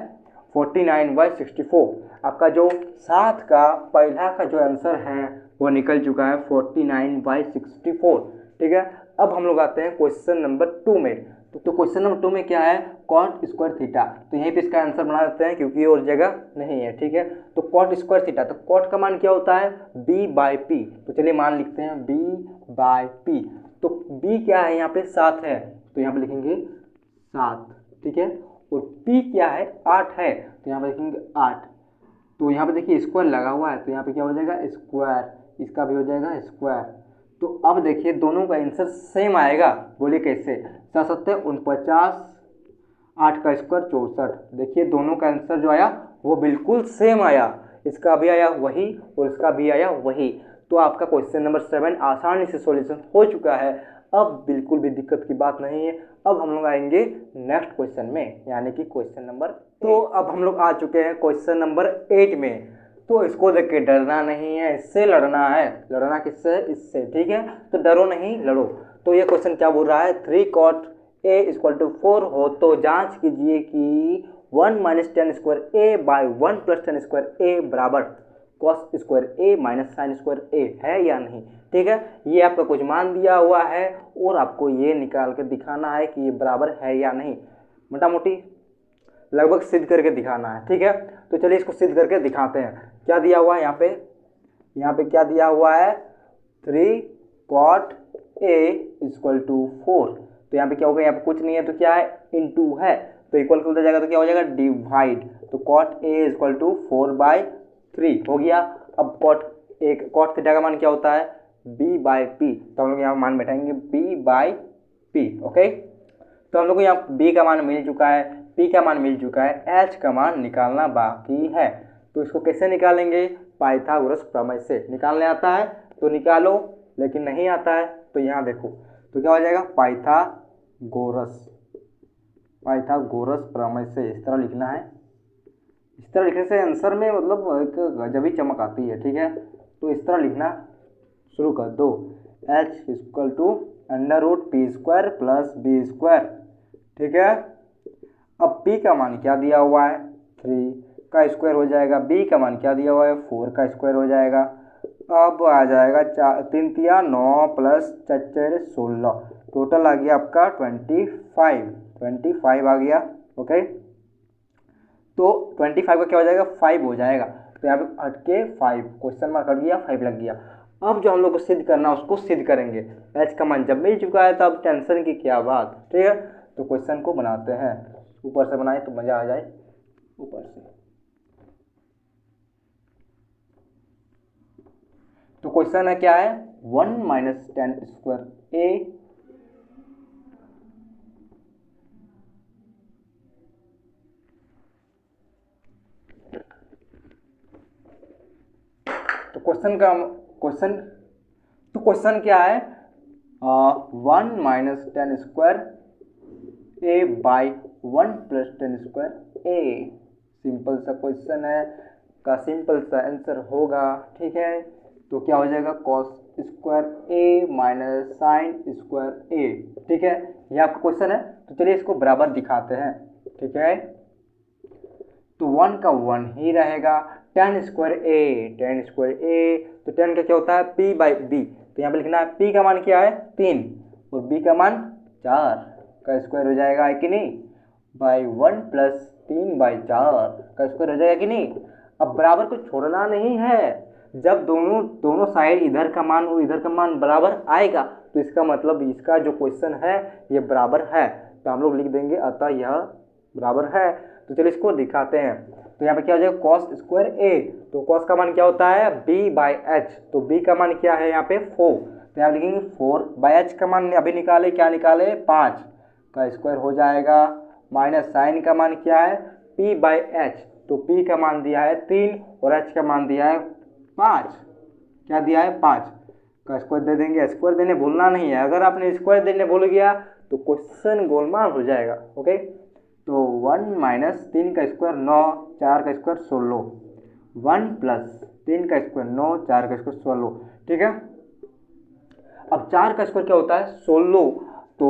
Speaker 1: 49/64। आपका जो 7 का पहला का जो आंसर है वो निकल चुका है 49/64। ठीक है, अब हम लोग आते हैं क्वेश्चन नंबर 2 में। तो क्वेश्चन नंबर 2 में क्या है कॉट स्क्वायर थीटा, तो यहीं पे इसका आंसर बना देते हैं क्योंकि और जगह नहीं है। ठीक है, तो कॉट स्क्वायर थीटा, तो कॉट का मान क्या होता है b/p, तो चलिए मान लिखते हैं b/p। तो b क्या है यहाँ पे 7 है, तो यहाँ पे लिखेंगे 7। ठीक है, और p क्या है 8 है, तो यहाँ पे लिखेंगे 8। तो यहाँ पे देखिए स्क्वायर लगा हुआ है, तो यहाँ पे क्या हो जाएगा स्क्वायर, इसका भी हो जाएगा स्क्वायर। तो अब देखिए दोनों का आंसर सेम आएगा, बोलिए कैसे, 7 49, 8 का स्क्वायर 64। देखिए दोनों का आंसर जो आया वो बिल्कुल सेम आया, इसका भी आया वही और इसका भी आया वही। तो आपका क्वेश्चन नंबर 7 आसानी से सॉल्यूशन हो चुका है, अब बिल्कुल भी दिक्कत की बात नहीं है। अब हम लोग आएंगे नेक्स्ट क्वेश्चन में, यानी कि क्वेश्चन नंबर, तो अब हम लोग आ चुके हैं क्वेश्चन नंबर 8 में। तो इसको देख के डरना नहीं है, इससे लड़ना है। लड़ना किससे, इससे। ठीक है, तो डरो नहीं लड़ो। तो ये क्वेश्चन क्या बोल रहा है 3 cot a = 4 हो तो जांच कीजिए कि 1 - tan square a by 1 + tan square a बराबर cos square a minus sine square a है या नहीं। ठीक है, ये आपका कुछ मान दिया हुआ है और आपको ये निकाल के दिखाना है कि ये बराबर है या नहीं, मोटा मोटी लगभग सिद्ध करके दिखाना है। ठीक है, तो चलिए इसको सिद्ध करके दिखाते हैं। क्या दिया हुआ है यहाँ पे क्या दिया हुआ है 3 cot a = 4, तो यहाँ पे क्या होगा, यहाँ पे कुछ नहीं है तो क्या है इनटू है, तो इक्वल हो जाएगा तो क्या हो जाएगा डिवाइड, तो cot a = 4/3 हो गया। अब cot थीटा का मान क्या होता है b/p, तो हम लोग यहाँ मान बैठाएंगे b/p। ओके, तो हम लोग को यहाँ b का मान मिल चुका है, p का मान मिल चुका है, h का मान निकालना बाकी है। तो इसको कैसे निकालेंगे, पाइथागोरस प्रमेय से। निकालने आता है तो निकालो, लेकिन नहीं आता है तो यहाँ देखो, तो क्या हो जाएगा पाइथागोरस प्रमेय से इस तरह लिखना है। इस तरह लिखने से आंसर में मतलब एक गजब ही चमक आती है। ठीक है, तो इस तरह लिखना शुरू कर दो, h = √p² + b²। ठीक है, अब p का मान क्या दिया हुआ है 3 का स्क्वायर हो जाएगा, b का मान क्या दिया हुआ है 4 का स्क्वायर हो जाएगा। अब आ जाएगा 3 × 9 + 4 = 16, टोटल आ गया आपका 25 आ गया। ओके, तो 25 का क्या हो जाएगा 5 हो जाएगा, तो यहाँ पे हट के 5 क्वेश्चन मार्क हट गया, 5 लग गया। अब जो हम लोग को सिद्ध करना है उसको सिद्ध करेंगे। h का मान जब मिल चुका है तो अब टेंशन की क्या बात। ठीक है, तो क्वेश्चन को बनाते हैं, ऊपर से बनाए तो मजा आ जाए ऊपर से। तो क्वेश्चन है क्या है 1 - tan स्क्वायर a तो क्वेश्चन क्या है 1 - tan square a by 1 + tan square a। Simple सा क्वेश्चन है, का सिंपल सा आंसर होगा। ठीक है, तो क्या हो जाएगा cos स्क्वायर ए माइनस साइन स्क्वायर ए। ठीक है, ये आपका क्वेश्चन है। तो चलिए इसको बराबर दिखाते हैं। ठीक है, तो 1 का 1 ही रहेगा। टेन स्क्वायर ए, टेन स्क्वायर ए, तो टेन का क्या होता है p बाई बी। तो यहाँ पे लिखना है p का मान क्या है 3 और b का मान 4 का स्क्वायर हो जाएगा, है कि नहीं, बाई 1 प्लस 3 बाई 4 का स्क्वायर हो जाएगा कि नहीं। अब बराबर को छोड़ना नहीं है, जब दोनों साइड इधर का मान और इधर का मान बराबर आएगा तो इसका मतलब इसका जो क्वेश्चन है ये बराबर है। तो हम लोग लिख देंगे अतः यह बराबर है। तो चलिए इसको दिखाते हैं। तो यहाँ पे क्या हो जाएगा कॉस स्क्वायर ए, तो कॉस का मान क्या होता है b बाई एच, तो b का मान क्या है यहाँ पे 4, तो यहाँ लिखेंगे 4 बाई एच का मान अभी निकाले, क्या निकाले 5 का स्क्वायर हो जाएगा, माइनस साइन का मान क्या है p बाई एच, तो p का मान दिया है 3 और h का मान दिया है 5, क्या दिया है 5 का स्क्वायर दे देंगे। स्क्वायर देने भूलना नहीं है, अगर आपने स्क्वायर देने भूल गया तो क्वेश्चन गोलमाल हो जाएगा। ओके, तो 1 माइनस 3 का स्क्वायर 9, 4 का स्क्वायर 16, 1 प्लस 3 का स्क्वायर 9, 4 का स्क्वायर 16। ठीक है, अब 4 का स्क्वायर क्या होता है 16, तो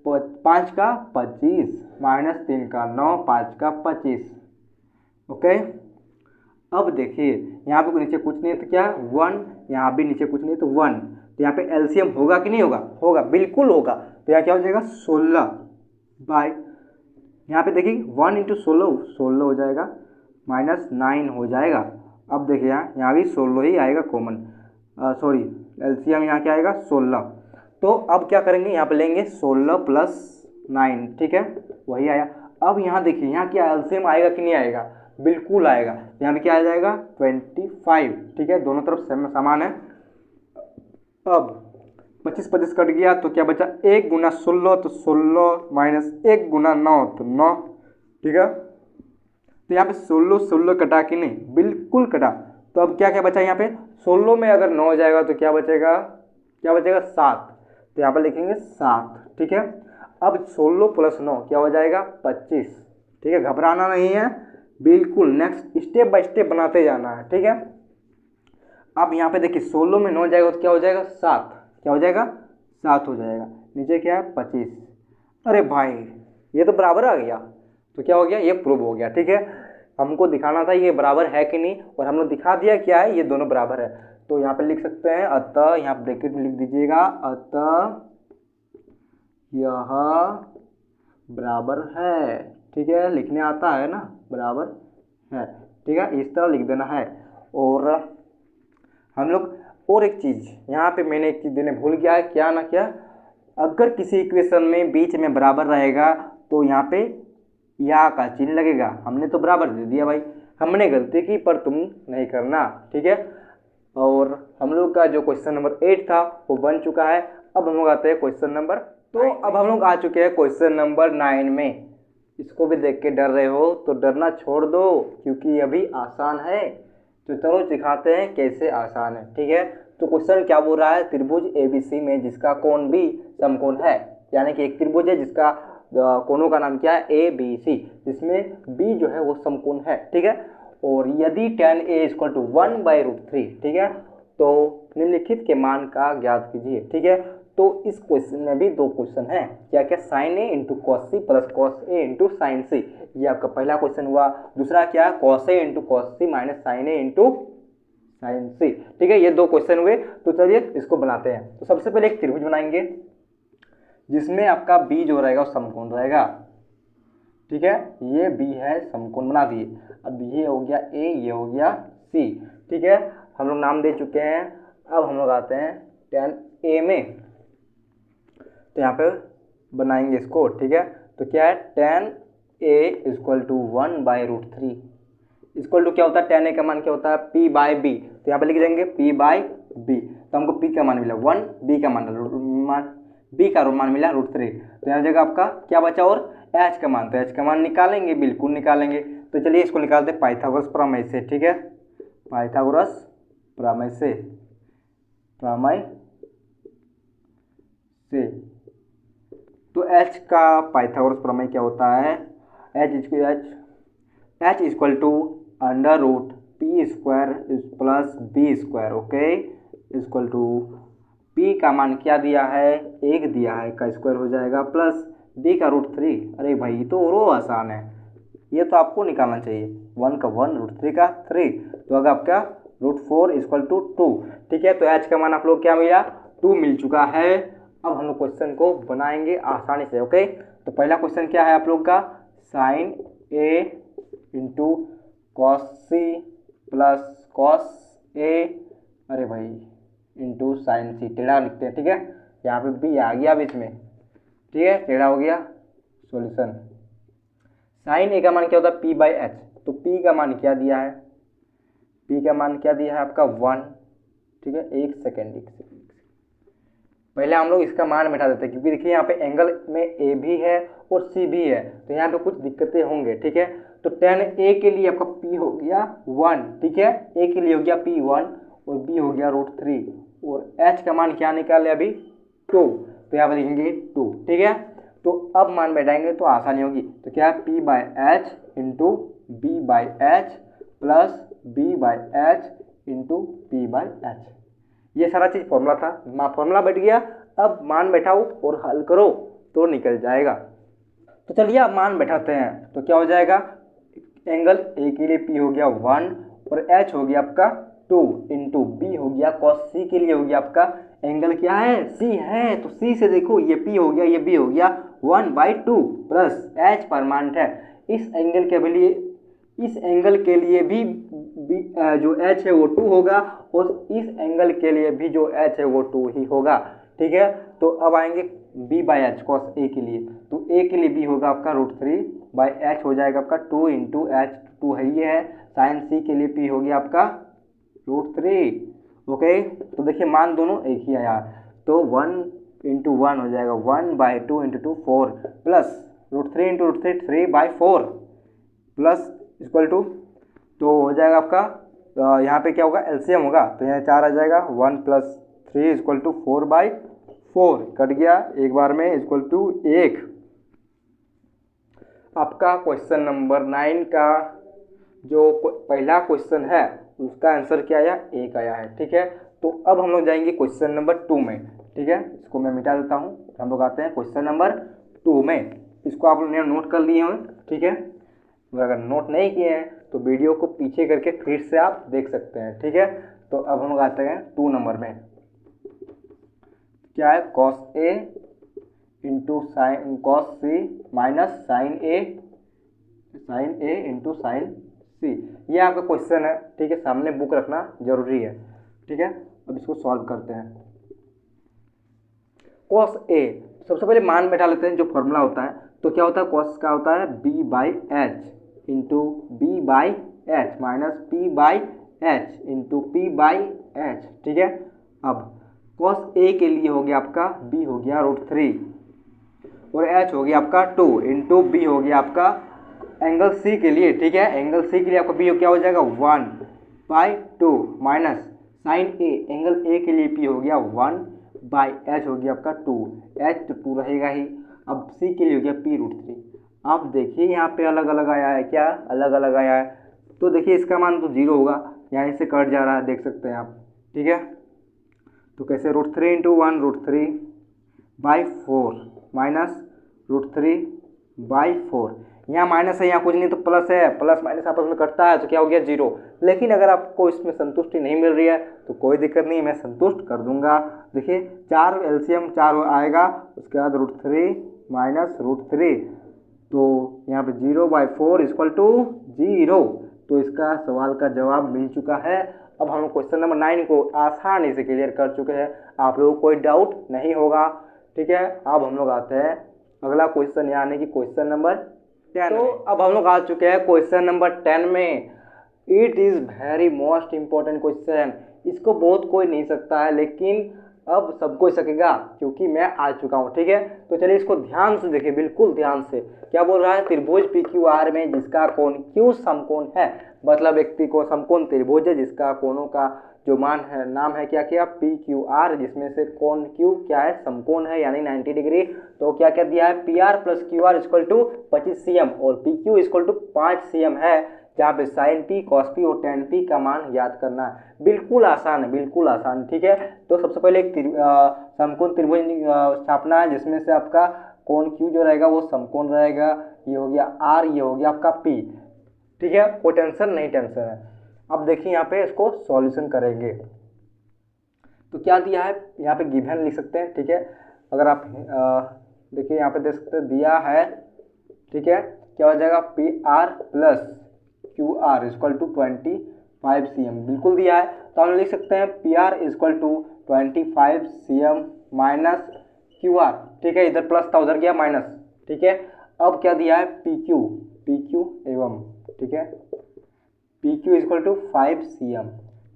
Speaker 1: 5 का 25 माइनस 3 का 9, 5 का 25। ओके, अब देखिए यहाँ पे नीचे कुछ नहीं है तो क्या 1, यहाँ भी नीचे कुछ नहीं तो 1, तो यहाँ पे एलसीएम होगा कि नहीं होगा, होगा, बिल्कुल होगा। तो यहाँ क्या हो जाएगा 16 बाई, यहाँ पे देखिए 1 इंटू 16 हो जाएगा, माइनस 9 हो जाएगा। अब देखिए यहाँ भी 16 ही आएगा कॉमन, सॉरी एलसीएम यहाँ क्या आएगा 16। तो अब क्या करेंगे, यहाँ पे लेंगे 16 प्लस 9, ठीक है, वही आया। अब यहाँ देखिए यहाँ क्या एलसीएम आएगा कि नहीं आएगा, बिल्कुल आएगा। यहाँ पे क्या आ जाएगा 25, ठीक है, दोनों तरफ समान है। अब 25 कट गया तो क्या बचा 1 गुना 16, तो 16 माइनस 1 गुना 9 तो 9। ठीक है, तो यहाँ पे 16 कटा कि नहीं, बिल्कुल कटा। तो अब क्या क्या बचा यहाँ पे 16 में अगर 9 हो जाएगा तो क्या बचेगा, 7, तो यहाँ पर लिखेंगे 7। ठीक है, अब 16 प्लस 9 क्या हो जाएगा 25। ठीक है, घबराना नहीं है, बिल्कुल नेक्स्ट स्टेप बाय स्टेप बनाते जाना है। ठीक है, अब यहाँ पे देखिए 16 में 9 जाएगा तो क्या हो जाएगा 7, क्या हो जाएगा 7 हो जाएगा, नीचे क्या है 25। अरे भाई ये तो बराबर आ गया, तो क्या हो गया ये प्रूव हो गया। ठीक है, हमको दिखाना था ये बराबर है कि नहीं, और हम लोग दिखा दिया क्या है, ये दोनों बराबर है। तो यहाँ पे लिख सकते हैं अतः, यहाँ ब्रैकेट में लिख दीजिएगा अतः यह बराबर है। ठीक है, लिखने आता है ना, बराबर है। ठीक है, इस तरह लिख देना है। और हम लोग और एक चीज़ यहाँ पे मैंने एक चीज़ देने भूल गया है, क्या ना क्या, अगर किसी इक्वेशन में बीच में बराबर रहेगा तो यहाँ पे या का चिन्ह लगेगा। हमने तो बराबर दे दिया भाई, हमने गलती की पर तुम नहीं करना। ठीक है, और हम लोग का जो क्वेश्चन नंबर 8 था वो बन चुका है। अब हम लोग आते हैं क्वेश्चन नंबर, तो अब हम लोग आ चुके हैं क्वेश्चन नंबर 9 में। इसको भी देख के डर रहे हो तो डरना छोड़ दो, क्योंकि ये भी आसान है। तो चलो दिखाते हैं कैसे आसान है। ठीक है, तो क्वेश्चन क्या बोल रहा है, त्रिभुज ABC में जिसका कोण B समकोण है, यानी कि एक त्रिभुज है जिसका कोणों का नाम क्या है ABC, जिसमें B जो है वो समकोण है। ठीक है, और यदि tan A = 1/√3, ठीक है, तो निम्नलिखित के मान का ज्ञात कीजिए। ठीक है, तो इस क्वेश्चन में भी दो क्वेश्चन हैं, क्या क्या sin A into cos C plus cos A into sin C, ये आपका पहला क्वेश्चन हुआ। दूसरा क्या है cos A into cos C minus sin A into sin C। ठीक है, ये दो क्वेश्चन हुए। तो चलिए इसको बनाते हैं। तो सबसे पहले एक त्रिभुज बनाएंगे जिसमें आपका B जो रहेगा वो समकोण रहेगा। ठीक है, ये B है, समकोण बना दिए। अब ये हो गया A, ये हो गया C। ठीक है, हम लोग नाम दे चुके हैं। अब हम लोग आते हैं tan A में, तो यहाँ पे बनाएंगे इसको। ठीक है, तो क्या है tan A = 1/√3 इक्वल टू क्या होता है, tan A का मान क्या होता है P/B। तो यहाँ पे लिख देंगे P/B। तो हमको P का मान मिला 1, B का मान मिला √3। तो यहाँ जगह आपका क्या बचा, और H का मान, तो H का मान निकालेंगे, बिल्कुल निकालेंगे। तो चलिए इसको निकालते पाइथागोरस प्रमेय से। ठीक है, पाइथागोरस प्रमेय से, तो H का पाइथागोरस प्रमेय क्या होता है, H = √P² + B², okay, = P का मान क्या दिया है, 1 दिया है, का स्क्वायर हो जाएगा प्लस B का √3। अरे भाई ये तो और आसान है, ये तो आपको निकालना चाहिए। 1 का 1, √3 का 3, तो अगर आपका √4 = 2। ठीक है, तो h का मान आप लोग क्या मिला, 2 मिल चुका है। अब हम लोग क्वेश्चन को बनाएंगे आसानी से। ओके, तो पहला क्वेश्चन क्या है आप लोग का, sin A into cos C plus cos A, अरे भाई इंटू साइन C, टेढ़ा लिखते हैं। ठीक है, यहाँ पे B आ गया बीच में, ठीक है, टेढ़ा हो गया। सॉल्यूशन, साइन A का मान क्या होता है, P/h, तो P का मान क्या दिया है, P का मान क्या दिया है आपका 1। ठीक है, एक सेकेंड पहले हम लोग इसका मान बैठा देते हैं, क्योंकि देखिए यहाँ पे एंगल में A भी है और C भी है, तो यहाँ पे कुछ दिक्कतें होंगे। ठीक है, तो tan A के लिए आपका P हो गया 1। ठीक है, A के लिए हो गया P 1 और B हो गया √3, और H का मान क्या निकाले अभी, 2, तो यहाँ पर लिखेंगे 2। ठीक है, तो अब मान बैठाएंगे तो आसानी होगी। तो क्या है, P/h into B/h plus B/h into P/h, ये सारा चीज़ फॉर्मूला था, फॉर्मूला बैठ गया। अब मान बैठाओ और हल करो तो निकल जाएगा। तो चलिए अब मान बैठाते हैं, तो क्या हो जाएगा, एंगल A के लिए P हो गया 1 और H हो गया आपका 2 इंटू B हो गया कॉस C के लिए हो गया आपका एंगल क्या है, C है, तो C से देखो ये P हो गया, ये B हो गया 1/2 प्लस H परमानेंट है। इस एंगल के लिए भी जो H है वो 2 होगा और इस एंगल के लिए भी जो H है वो 2 ही होगा। ठीक है, तो अब आएंगे B/h कॉस A के लिए, तो A के लिए B होगा आपका √3/h हो जाएगा आपका 2 इंटू H, 2 है ये है। साइन C के लिए P हो गया आपका √3। ओके, तो देखिए मान दोनों एक ही आया, तो 1 इंटू 1 हो जाएगा 1/2 into 2 4 plus √3 into √3 3/4 plus equal to, तो हो जाएगा आपका यहाँ पे क्या होगा, एलसीएम होगा, तो यहाँ 4 आ जाएगा, 1 + 3 = 4/4 कट गया एक बार में इक्वल टू 1। आपका क्वेश्चन नंबर 9 का जो पहला क्वेश्चन है उसका आंसर क्या आया, 1 आया है। ठीक है, तो अब हम लोग जाएंगे क्वेश्चन नंबर 2 में। ठीक है, इसको मैं मिटा देता हूँ, हम लोग आते हैं क्वेश्चन नंबर 2 में। इसको आप लोग नोट कर लिए हों। ठीक है, अगर नोट नहीं किए हैं तो वीडियो को पीछे करके फिर से आप देख सकते हैं। ठीक है, तो अब हम लोग आते हैं 2 नंबर में। क्या है, cos A into sine cos C minus sine A into sine C, ये आपका क्वेश्चन है। ठीक है, सामने बुक रखना जरूरी है। ठीक है, अब इसको सॉल्व करते हैं। cos A, सबसे पहले मान बैठा लेते हैं, जो फॉर्मूला होता है, तो क्या होता है, cos का होता है B/h into B/h minus P/h into P/h। ठीक है, अब cos A के लिए हो गया आपका B हो गया √3 और H हो गया आपका 2 इंटू B हो गया आपका एंगल C के लिए। ठीक है, एंगल C के लिए आपका B क्या हो जाएगा 1/2 minus sine A, angle A के लिए P हो गया 1/h हो गया आपका 2, H तो 2 रहेगा ही। अब C के लिए हो गया P √3। अब देखिए यहाँ पे अलग अलग आया है, क्या अलग अलग आया है, तो देखिए इसका मान तो 0 होगा, यहाँ से कट जा रहा है, देख सकते हैं आप। ठीक है, तो कैसे, √3 इंटू 1 √3/4 माइनस √3/4, यहाँ माइनस है, यहाँ कुछ नहीं तो प्लस है, प्लस माइनस आपस में कटता है तो क्या हो गया 0। लेकिन अगर आपको इसमें संतुष्टि नहीं मिल रही है तो कोई दिक्कत नहीं, मैं संतुष्ट कर दूंगा। देखिए 4 एलसीएम 4 आएगा, उसके बाद √3 माइनस √3, तो यहाँ पे 0/4 = 0। तो इसका सवाल का जवाब मिल चुका है। अब हम लोग क्वेश्चन नंबर 9 को आसानी से क्लियर कर चुके हैं, आप लोगों को कोई डाउट नहीं होगा। ठीक है, अब हम लोग आते हैं अगला क्वेश्चन, यानी कि क्वेश्चन नंबर 10। तो अब हम लोग आ चुके हैं क्वेश्चन नंबर 10 में। It is very most important question, इसको बहुत कोई नहीं सकता है, लेकिन अब सबको सकेगा क्योंकि मैं आ चुका हूँ। ठीक है, तो चलिए इसको ध्यान से देखिए, बिल्कुल ध्यान से। क्या बोल रहा है, त्रिभुज PQR में जिसका कोण Q समकोण है, मतलब एक समकोण त्रिभुज है जिसका कोणों का जो मान है, नाम है क्या क्या, PQR, जिसमें से कोण Q क्या है, समकोण है यानी 90 डिग्री। तो क्या क्या दिया है, PR + QR = 25 cm और PQ = 5 cm है, क्या पे साइन पी, कॉस पी और टेन पी का मान याद करना है। बिल्कुल आसान है, बिल्कुल आसान, ठीक है। तो सबसे पहले एक समकोण त्रिभुज छापना है, जिसमें से आपका कोण क्यू जो रहेगा वो समकोण रहेगा। ये हो गया आर, ये हो गया आपका पी, ठीक है। कोई टेंशन नहीं, टेंशन है। अब देखिए यहाँ पे इसको सॉल्यूशन करेंगे तो क्या दिया है, यहाँ पे गिवन लिख सकते हैं, ठीक है। अगर आप देखिए यहाँ पे देख सकते हैं दिया है, ठीक है। क्या हो जाएगा, P R plus Q R equal to 25 cm, बिल्कुल दिया है। तो हम लिख सकते हैं P R equal to 25 cm minus Q R, ठीक है। इधर प्लस था उधर गया माइनस, ठीक है। अब क्या दिया है, पी क्यू एवं, ठीक है, P Q equal to 5 cm,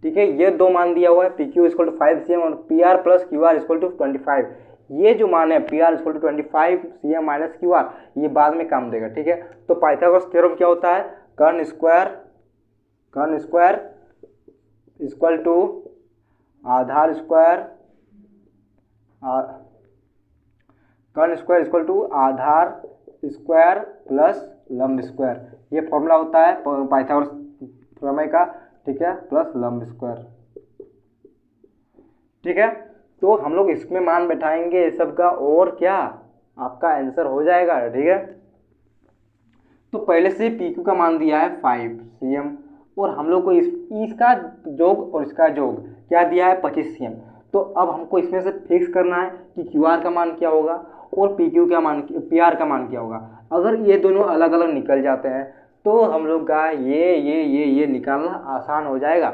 Speaker 1: ठीक है। ये दो मान दिया हुआ है, P Q equal to 5 cm और P R plus Q R equal to 25। ये जो मान है P R equal to 25 cm minus Q R, ये बाद में काम देगा, ठीक है। तो पाइथागोरस थ्योरम क्या होता है, कर्ण स्क्वायर इक्वल टू आधार स्क्वायर, कर्ण स्क्वायर इक्वल टू आधार स्क्वायर प्लस लंब स्क्वायर, ये फॉर्मूला होता है पाइथागोरस प्रमेय का, ठीक है, प्लस लंब स्क्वायर, ठीक है। तो हम लोग इसमें मान बैठाएंगे इस सब का और क्या आपका आंसर हो जाएगा, ठीक है। तो पहले से पी क्यू का मान दिया है 5 cm और हम लोग को इसका जोग और इसका जोग क्या दिया है 25 cm। तो अब हमको इसमें से फिक्स करना है कि क्यू आर का मान क्या होगा और पी क्यू का मान, पी आर का मान क्या होगा। अगर ये दोनों अलग अलग निकल जाते हैं तो हम लोग का ये निकालना आसान हो जाएगा,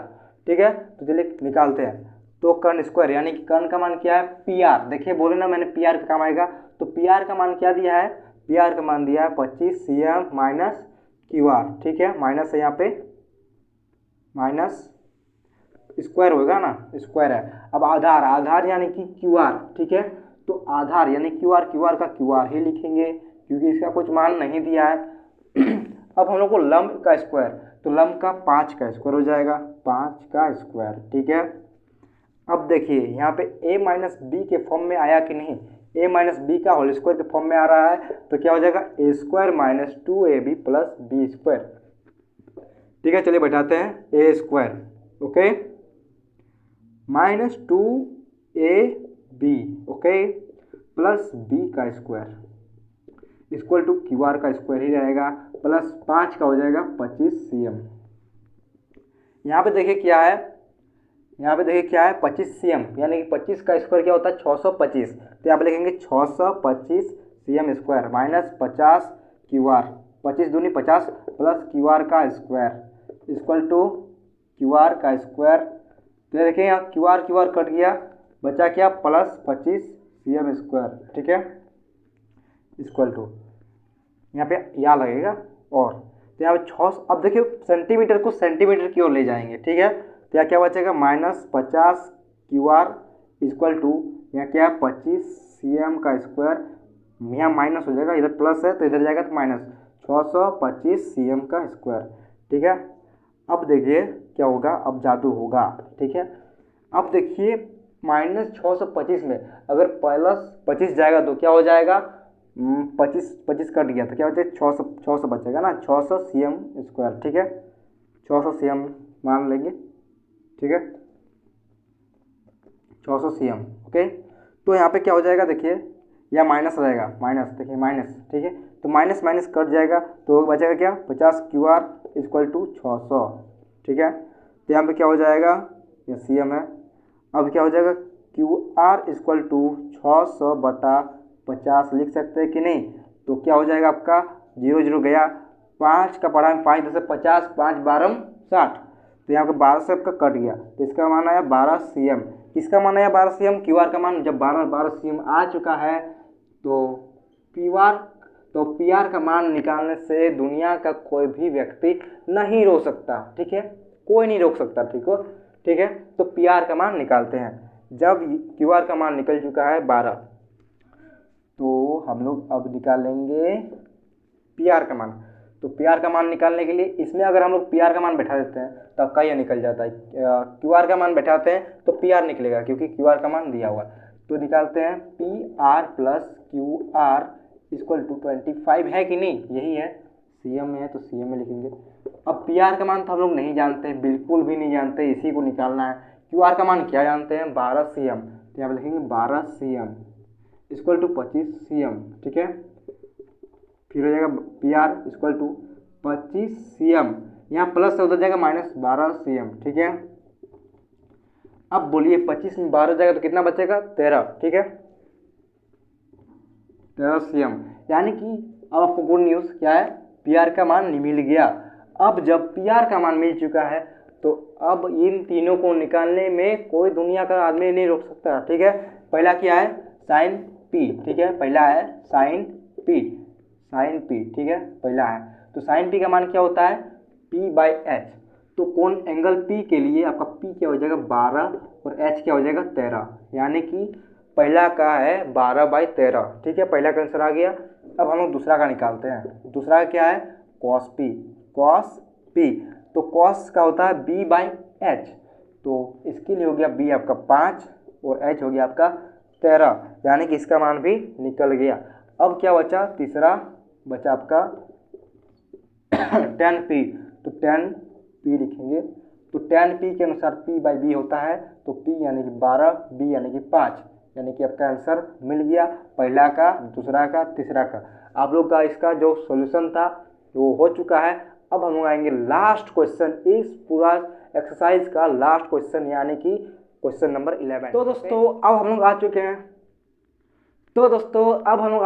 Speaker 1: ठीक है। तो चलिए निकालते हैं। तो कर्ण स्क्वायर यानी कि कर्ण का मान क्या है, पी आर, देखिए बोले ना मैंने पी आर का काम आएगा। तो पी आर का मान क्या दिया है, पी आर का मान दिया है 25 cm माइनस क्यू आर, ठीक है। माइनस है यहाँ पे, माइनस स्क्वायर होगा ना, स्क्वायर है। अब आधार यानी कि क्यू आर, ठीक है। तो आधार यानी क्यू आर का क्यू आर ही लिखेंगे क्योंकि इसका कुछ मान नहीं दिया है। अब हम लोग को लंब का स्क्वायर, तो लंब का 5 का स्क्वायर हो जाएगा, 5 का स्क्वायर, ठीक है। अब देखिए यहाँ पे a माइनस बी के फॉर्म में आया कि नहीं, a माइनस बी का होल स्क्वायर के फॉर्म में आ रहा है। तो क्या हो जाएगा, a square minus 2ab plus b square, ठीक है। चलिए बैठाते हैं, a square, okay, minus 2ab, okay, plus b का square equal to Q R का स्क्वायर ही रहेगा, प्लस 5 का हो जाएगा 25 cm। यहाँ पे देखिए क्या है, यहाँ पे देखिए क्या है 25 cm, यानी कि 25 का स्क्वायर क्या होता है 625। तो यहाँ पे लिखेंगे 625 cm square minus 50 Q R, 25 दूनी 50 प्लस क्यू आर का square equal to Q R का स्क्वायर। तो देखिए यहाँ क्यू आर कट गया, बचा क्या प्लस 25 cm स्क्वायर, ठीक है, इक्वल टू यहाँ पे या लगेगा और, तो यहाँ पे 6। अब देखिए सेंटीमीटर को सेंटीमीटर की ओर ले जाएंगे, ठीक है। तो यहाँ क्या बचेगा, minus 50 Q R equal to यहाँ क्या 25 cm का स्क्वायर, यहाँ माइनस हो जाएगा, इधर प्लस है तो इधर जाएगा तो माइनस 625 cm का स्क्वायर, ठीक है। अब देखिए क्या होगा, अब जादू होगा, ठीक है। अब देखिए माइनस 625 में अगर प्लस 25 जाएगा तो क्या हो जाएगा, 25 कट गया तो क्या हो जाएगा 600 बचेगा ना, 600 cm स्क्वायर, ठीक है, 600 cm मान लेंगे, ठीक है, 600 cm, ओके। तो यहाँ पे क्या हो जाएगा, देखिए या माइनस रहेगा, माइनस, देखिए माइनस, ठीक है। तो माइनस माइनस कट जाएगा तो बचेगा क्या 50 क्यू आर इक्वल टू 600, ठीक है। तो यहाँ पे क्या हो जाएगा, ये cm है। अब क्या हो जाएगा, क्यू आर इक्वल टू 600 बटा 50 लिख सकते हैं कि नहीं। तो क्या हो जाएगा आपका 0 0 गया, 5 का पढ़ा में 5 10 50, 5 12 60। तो यहाँ पे 12 से आपका कट गया, तो इसका मान आया 12 cm। किसका मान आया 12 cm, क्यू आर का मान। जब 12 cm आ चुका है तो पी आर का मान निकालने से दुनिया का कोई भी व्यक्ति नहीं रोक सकता, ठीक है, कोई नहीं रोक सकता, ठीक है। तो पी आर का मान निकालते हैं। जब क्यू आर का मान निकल चुका है 12, तो हम लोग अब निकालेंगे पी आर का मान। तो पी आर का मान निकालने के लिए इसमें अगर हम लोग पी आर का मान बैठा देते हैं तो आपका यह निकल जाता है, क्यू आर का मान बैठाते हैं तो पी आर निकलेगा क्योंकि क्यू आर का मान दिया हुआ। तो निकालते हैं P R plus Q R equal to 25 है कि नहीं, यही है सीएम में है तो सीएम में लिखेंगे। अब पी आर का मान तो हम लोग नहीं जानते हैं, बिल्कुल भी नहीं जानते, इसी को निकालना है। क्यू आर का मान क्या जानते हैं, 12 सीएम, तो यहाँ पर लिखेंगे 12 सीएम इक्वल टू 25 सीएम, ठीक है। फिर हो जाएगा P R equal to 25 cm, यहाँ प्लस से उधर जाएगा -12 सीएम, ठीक है। अब बोलिए 25 में 12 जाएगा तो कितना बचेगा, 13, ठीक है, 13 सीएम। यानी कि अब आपको गुड न्यूज़ क्या है, पी आर का मान मिल गया। अब जब पी आर का मान मिल चुका है तो अब इन तीनों को निकालने में कोई दुनिया का आदमी नहीं रोक सकता, ठीक है। पहला क्या है, साइन पी, ठीक है, पहला है साइन पी, साइन पी, ठीक है, पहला है। तो साइन पी का मान क्या होता है, p/h। तो कोण एंगल p के लिए आपका p क्या हो जाएगा 12 और h क्या हो जाएगा 13, यानी कि पहला का है 12/13, ठीक है, पहला का आंसर आ गया। अब हम लोग दूसरा का निकालते हैं। दूसरा क्या है, cos p, cos p, तो cos का होता है b/h, तो इसके लिए हो गया b आपका 5 और h हो गया आपका 13, यानी कि इसका मान भी निकल गया। अब क्या बचा, तीसरा बचा आपका tan p, तो tan p लिखेंगे। तो tan p के अनुसार p/b होता है, तो p यानी कि 12, b यानी कि 5, यानी कि आपका आंसर मिल गया पहला का, दूसरा का, तीसरा का। आप लोग का इसका जो सॉल्यूशन था वो हो चुका है। अब हम लोग आएंगे लास्ट क्वेश्चन, इस पूरा एक्सरसाइज का लास्ट क्वेश्चन, यानी कि क्वेश्चन नंबर 11। तो दोस्तों अब हम लोग आ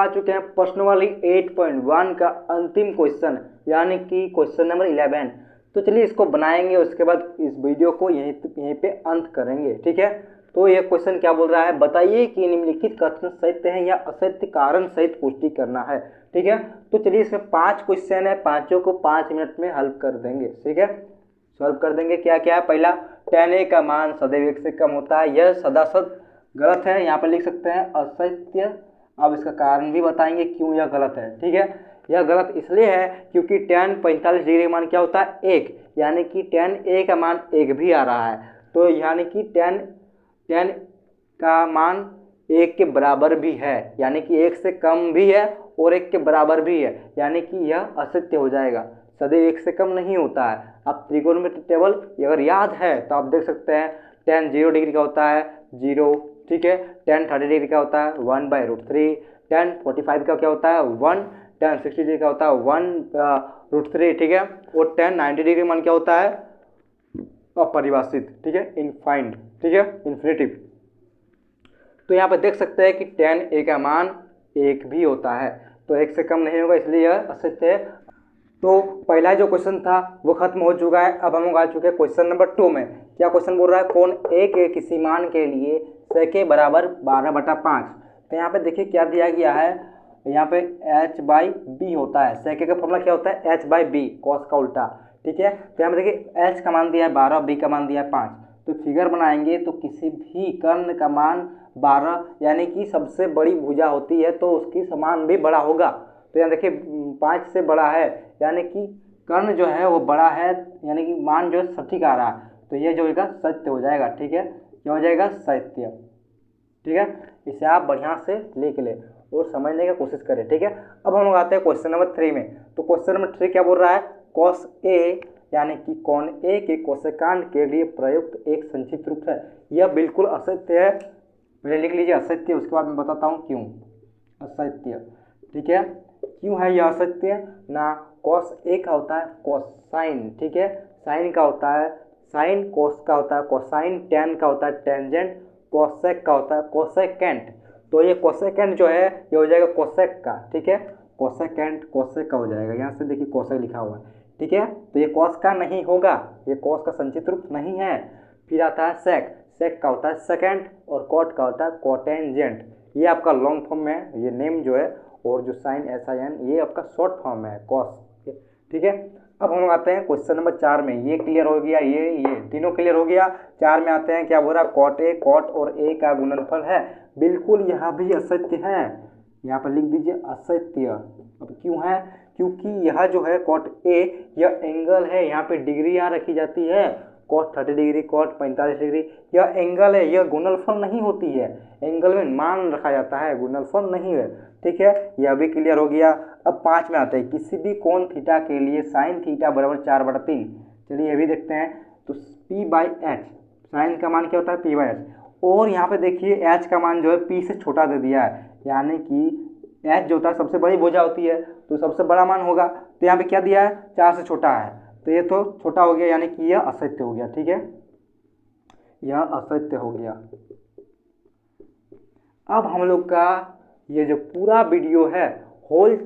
Speaker 1: चुके हैं प्रश्नावली 8.1 का अंतिम क्वेश्चन, यानी कि क्वेश्चन नंबर 11। तो चलिए इसको बनाएंगे, उसके बाद इस वीडियो को यहीं पे अंत करेंगे, ठीक है। तो ये क्वेश्चन क्या बोल रहा है, बताइए कि निम्नलिखित कथन सत्य है या असत्य, कारण सहित पुष्टि करना है, ठीक है। तो चलिए इसमें 5 क्वेश्चन है, पांचों को 5 मिनट में हल कर देंगे, ठीक है, सॉल्व कर देंगे। क्या क्या है, पहला tan a का मान सदैव 1 से कम होता है, यह सदासद गलत है, यहाँ पर लिख सकते हैं असत्य। अब इसका कारण भी बताएंगे क्यों यह गलत है, ठीक है। यह गलत इसलिए है क्योंकि tan 45 डिग्री का मान क्या होता है, 1, यानी कि tan a का मान 1 भी आ रहा है, तो यानी कि tan का मान 1 के बराबर भी है, यानी कि 1 से कम भी है और 1 के बराबर भी है, यानी कि यह असत्य हो जाएगा, सदैव 1 से कम नहीं होता है। आप त्रिकोणमिति टेबल अगर याद है तो आप देख सकते हैं tan 0 डिग्री का होता है 0, ठीक है, tan 30 डिग्री का होता है 1/√3, tan 45 का क्या होता है 1, tan 60 डिग्री का होता है 1/√3, ठीक है, और tan 90 डिग्री मान क्या होता है, अपरिभाषित, ठीक है, इनफाइंड, ठीक है, इन्फिनिटिव। तो यहाँ पर देख सकते हैं कि tan a का मान 1 भी होता है, तो 1 से कम नहीं होगा, इसलिए यह असत्य है। तो पहला जो क्वेश्चन था वो खत्म हो चुका है। अब हम लोग आ चुके हैं क्वेश्चन नंबर 2 में। क्या क्वेश्चन बोल रहा है, कोण a के किसी मान के लिए sec बराबर 12/5। तो यहाँ पे देखिए क्या दिया गया है, यहाँ पे h/b होता है, sec का फॉर्मूला क्या होता है h/b, cos का उल्टा, ठीक है। तो यहाँ पे देखिए h का मान दिया है 12, b का मान दिया है 5। तो फिगर बनाएंगे तो किसी भी कर्ण का मान 12, यानी कि सबसे बड़ी भुजा होती है तो उसकी समान भी बड़ा होगा। तो यहाँ देखिए 5 से बड़ा है, यानी कि कर्ण जो है वो बड़ा है, यानी कि मान जो है सटीक आ रहा है, तो ये जो होगा सत्य हो जाएगा, ठीक है, क्या हो जाएगा सत्य, ठीक है। इसे आप बढ़िया से लिख ले और समझने की कोशिश करें, ठीक है। अब हम लोग आते हैं क्वेश्चन नंबर 3 में। तो क्वेश्चन नंबर 3 क्या बोल रहा है, cos a यानी कि कोण a के कोसेकांड के लिए प्रयुक्त एक संक्षिप्त रूप है। यह बिल्कुल असत्य है, पहले लिख लीजिए असत्य, उसके बाद मैं बताता हूँ क्यों असत्य, ठीक है। क्यों है यह असत्य ना, cos a का होता है कोसाइन, ठीक है, साइन का होता है साइन, cos का होता है कोसाइन, tan का होता है टेंजेंट, कोसेक का होता है कोसेकेंट। तो ये कोसेकेंट जो है ये हो जाएगा कोसेक का, ठीक है, कोसेकेंट कोसेक का हो जाएगा, यहाँ से देखिए कोसेक लिखा हुआ है, ठीक है। तो ये कॉस का नहीं होगा, ये कॉस का संचित रूप नहीं है। फिर आता है सेक, सेक का होता है सेकेंड और कॉट का होता है कोटेंजेंट। ये आपका लॉन्ग फॉर्म में है ये नेम जो है, और जो साइन SIN ये आपका शॉर्ट फॉर्म में है कॉस, ठीक है। अब हम आते हैं क्वेश्चन नंबर 4 में। ये क्लियर हो गया, ये तीनों क्लियर हो गया। 4 में आते हैं, क्या बोल रहा है, कॉट ए कॉट और ए का गुणनफल है। बिल्कुल यह भी असत्य है, यहाँ पर लिख दीजिए असत्य। अब क्यों है, क्योंकि यह जो है कॉट ए यह एंगल है, यहाँ पे डिग्री यहाँ रखी जाती है, cos 30 डिग्री, cos 45 डिग्री, यह एंगल है, यह गुणनफल नहीं होती है। एंगल में मान रखा जाता है, गुणनफल नहीं है। ठीक है, यह भी क्लियर हो गया। अब 5 में आते हैं, किसी भी कोण थीटा के लिए साइन थीटा बराबर 4/3। चलिए ये भी देखते हैं। तो P/h, साइन का मान क्या होता है P/h, और यहाँ पे देखिए h का मान जो है P से छोटा दे दिया है, यानी कि h जो होता है सबसे बड़ी भुजा होती है, तो सबसे बड़ा मान होगा। तो यहाँ पे क्या दिया है, 4 से छोटा है, तो ये तो छोटा हो गया, यानी कि यह असत्य हो गया। ठीक है, यह असत्य हो गया। अब हम लोग का ये जो पूरा वीडियो है होल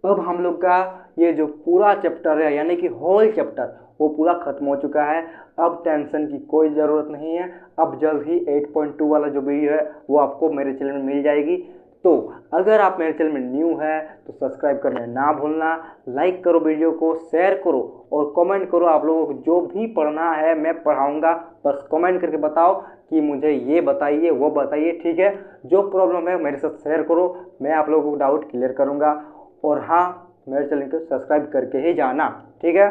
Speaker 1: अब हम लोग का ये जो पूरा चैप्टर है, यानी कि होल चैप्टर, वो पूरा खत्म हो चुका है। अब टेंशन की कोई ज़रूरत नहीं है। अब जल्द ही 8.2 वाला जो वीडियो है वो आपको मेरे चैनल में मिल जाएगी। तो अगर आप मेरे चैनल में न्यू है तो सब्सक्राइब करना ना भूलना, लाइक करो वीडियो को, शेयर करो और कमेंट करो। आप लोगों को जो भी पढ़ना है मैं पढ़ाऊँगा, बस कमेंट करके बताओ कि मुझे ये बताइए वो बताइए। ठीक है, जो प्रॉब्लम है मेरे साथ शेयर करो, मैं आप लोगों को डाउट क्लियर करूँगा। और हाँ, मेरे चैनल को सब्सक्राइब करके ही जाना। ठीक है।